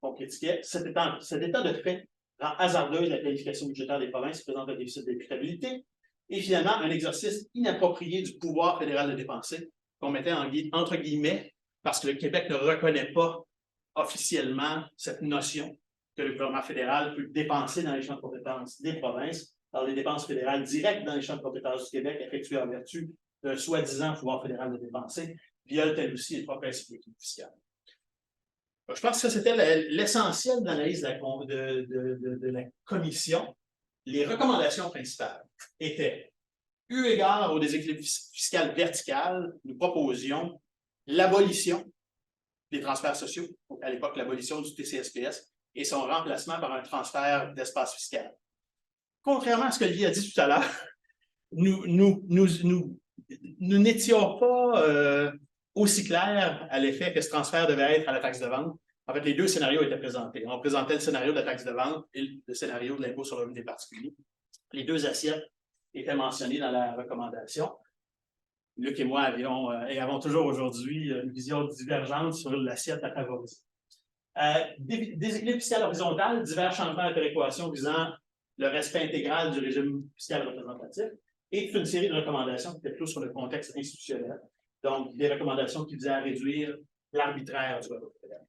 on critiquait. Cet état de fait rend hasardeuse la qualification budgétaire des provinces qui présente un déficit d'imputabilité et finalement un exercice inapproprié du pouvoir fédéral de dépenser qu'on mettait entre guillemets parce que le Québec ne reconnaît pas officiellement cette notion que le gouvernement fédéral peut dépenser dans les champs de compétences des provinces, dans les dépenses fédérales directes dans les champs de compétences du Québec effectuées en vertu d'un soi-disant pouvoir fédéral de dépenser, viole tel aussi les trois principes de l'équilibre fiscal. Je pense que ça, c'était l'essentiel de l'analyse de la commission. Les recommandations principales étaient, eu égard au déséquilibre fiscal vertical, nous proposions l'abolition des transferts sociaux, à l'époque l'abolition du TCSPS, et son remplacement par un transfert d'espace fiscal. Contrairement à ce que Olivier a dit tout à l'heure, nous n'étions pas aussi clairs à l'effet que ce transfert devait être à la taxe de vente. En fait, les deux scénarios étaient présentés. On présentait le scénario de la taxe de vente et le scénario de l'impôt sur le revenu des particuliers. Les deux assiettes étaient mentionnées dans la recommandation. Luc et moi avons toujours aujourd'hui une vision divergente sur l'assiette à favoriser. Déséquilibre fiscal horizontal, divers changements de péréquation visant le respect intégral du régime fiscal représentatif et toute une série de recommandations qui étaient plutôt sur le contexte institutionnel. Donc, des recommandations qui visaient à réduire l'arbitraire du gouvernement fédéral.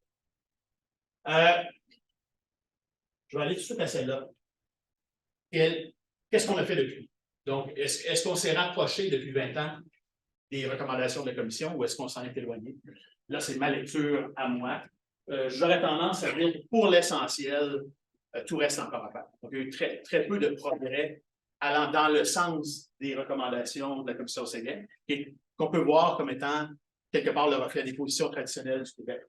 Je vais aller tout de suite à celle-là. Qu'est-ce qu'on a fait depuis? Donc, est-ce qu'on s'est rapproché depuis 20 ans des recommandations de la commission ou est-ce qu'on s'en est éloigné? Là, c'est ma lecture à moi. J'aurais tendance à dire que pour l'essentiel, tout reste encore à faire. Donc, il y a eu très peu de progrès allant dans le sens des recommandations de la commission Séguin et qu'on peut voir comme étant quelque part le reflet des positions traditionnelles du Québec.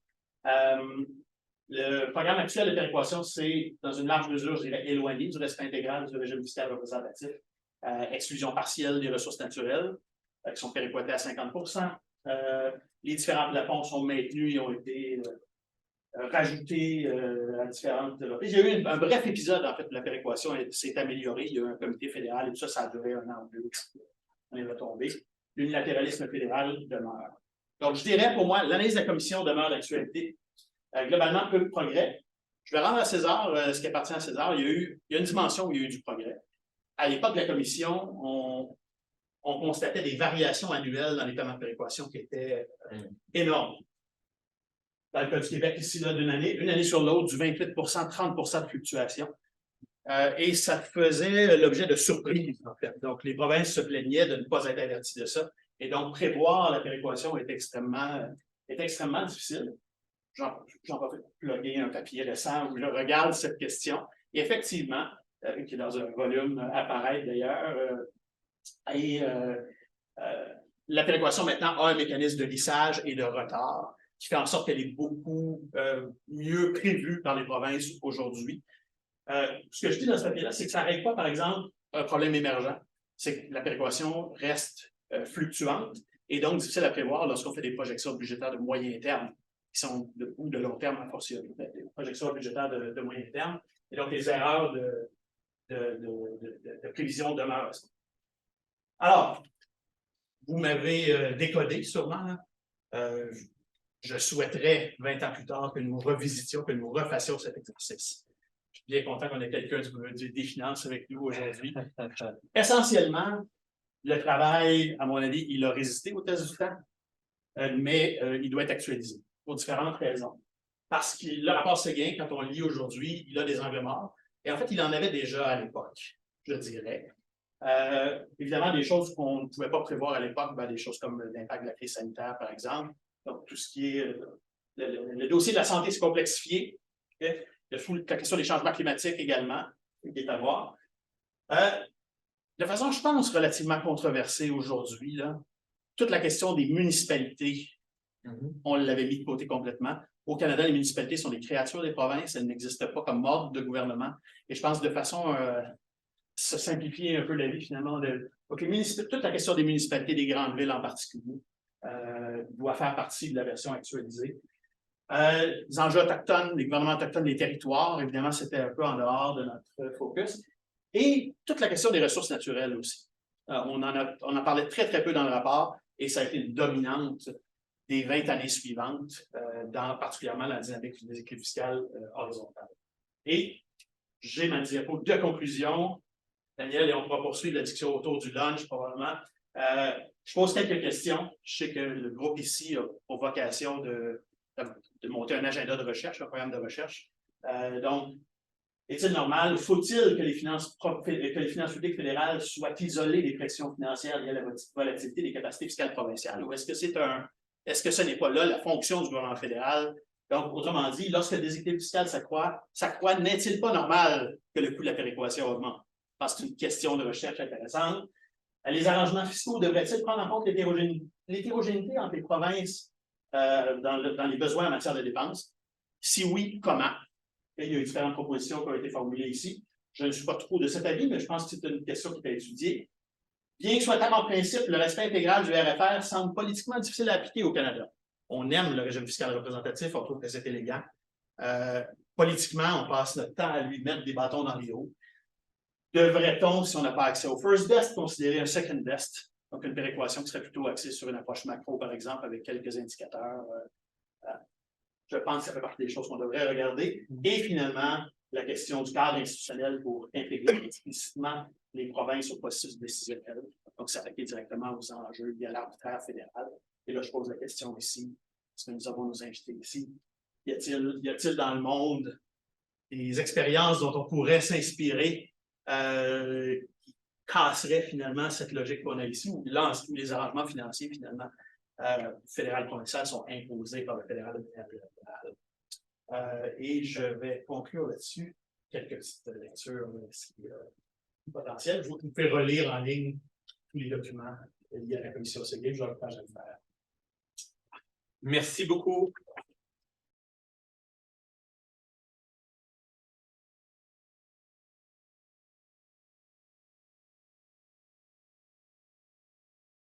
Le programme actuel de péréquation, c'est dans une large mesure, je dirais, éloigné du respect intégral du régime fiscal représentatif, exclusion partielle des ressources naturelles, qui sont péréquatées à 50 %. Les différents plafonds sont maintenus et ont été rajouté à différentes reprises. Il y a eu un bref épisode, en fait, où la péréquation s'est améliorée. Il y a eu un comité fédéral et tout ça, ça a duré 1 an ou 2. On est retombé. L'unilatéralisme fédéral demeure. Donc, je dirais, pour moi, l'analyse de la commission demeure d'actualité. Globalement, peu de progrès. Je vais rendre à César ce qui appartient à César. Il y a une dimension où il y a eu du progrès. À l'époque de la commission, on constatait des variations annuelles dans les paiements de péréquation qui étaient énormes. Dans le cas du Québec, ici, d'une année sur l'autre, du 28 30 de fluctuation. Et ça faisait l'objet de surprises, en fait. Donc, les provinces se plaignaient de ne pas être averties de ça. Et donc, prévoir la péréquation est extrêmement difficile. J'en profite pour plugger un papier récent où je regarde cette question. Et effectivement, qui est dans un volume apparaît d'ailleurs, la péréquation maintenant a un mécanisme de lissage et de retard qui fait en sorte qu'elle est beaucoup mieux prévue par les provinces aujourd'hui. Ce que je dis dans ce papier-là, c'est que ça ne règle pas, par exemple, un problème émergent. C'est que la péréquation reste fluctuante et donc difficile à prévoir lorsqu'on fait des projections budgétaires de moyen terme, qui sont ou de long terme, à fortiori, des projections budgétaires de moyen terme. Et donc, les erreurs de prévision demeurent. Alors, vous m'avez décodé sûrement. Je souhaiterais, 20 ans plus tard, que nous revisitions, que nous refassions cet exercice. Je suis bien content qu'on ait quelqu'un des finances avec nous aujourd'hui. Essentiellement, le travail, à mon avis, il a résisté au test du temps, mais il doit être actualisé pour différentes raisons. Parce que le rapport Séguin, quand on le lit aujourd'hui, il a des angles morts. Et en fait, il en avait déjà à l'époque, je dirais. Évidemment, des choses qu'on ne pouvait pas prévoir à l'époque, des choses comme l'impact de la crise sanitaire, par exemple. Donc, tout ce qui est le dossier de la santé s'est complexifié. Okay? La question des changements climatiques également, qui est à voir. De façon, je pense, relativement controversée aujourd'hui, toute la question des municipalités, on l'avait mis de côté complètement. Au Canada, les municipalités sont des créatures des provinces, elles n'existent pas comme mode de gouvernement. Et je pense de façon se simplifier un peu la vie, finalement. Donc, toute la question des municipalités, des grandes villes en particulier, doit faire partie de la version actualisée. Les enjeux autochtones, les gouvernements autochtones, les territoires, évidemment, c'était un peu en dehors de notre focus. Et toute la question des ressources naturelles aussi. On en parlait très, très peu dans le rapport et ça a été une dominante des 20 années suivantes, particulièrement la dynamique des équilibres fiscales horizontales. Et j'ai ma diapo de conclusion. Daniel, et on pourra poursuivre la discussion autour du lunch, probablement. Je pose quelques questions. Je sais que le groupe ici a pour vocation de monter un agenda de recherche, un programme de recherche. Donc, est-il normal, faut-il que les finances publiques fédérales soient isolées des pressions financières liées à la volatilité des capacités fiscales provinciales? Ou est-ce que ce n'est pas là la fonction du gouvernement fédéral? Donc, autrement dit, lorsque le déséquilibre fiscal s'accroît, n'est-il pas normal que le coût de la péréquation augmente? Parce que c'est une question de recherche intéressante. Les arrangements fiscaux devraient-ils prendre en compte l'hétérogénéité entre les provinces dans les besoins en matière de dépenses? Si oui, comment? Et il y a eu différentes propositions qui ont été formulées ici. Je ne suis pas trop de cet avis, mais je pense que c'est une question qui peut être étudiée. Bien que soit en principe, le respect intégral du RFR semble politiquement difficile à appliquer au Canada. On aime le régime fiscal représentatif, on trouve que c'est élégant. Politiquement, on passe notre temps à lui mettre des bâtons dans les roues. Devrait-on, si on n'a pas accès au first best, considérer un second best, donc une péréquation qui serait plutôt axée sur une approche macro, par exemple, avec quelques indicateurs? Je pense que ça fait partie des choses qu'on devrait regarder. Et finalement, la question du cadre institutionnel pour intégrer explicitement les provinces au processus décisionnel, donc s'attaquer directement aux enjeux liés à l'arbitraire fédéral. Et là, je pose la question ici, est-ce que nous avons nos invités ici? Y a-t-il dans le monde des expériences dont on pourrait s'inspirer qui casseraient finalement cette logique qu'on a ici, où les arrangements financiers, finalement, fédéral-provincial sont imposés par le fédéral et je vais conclure là-dessus quelques petites lectures potentielles. Vous pouvez relire en ligne tous les documents liés à la commission Séguin. Je vais le faire. Merci beaucoup.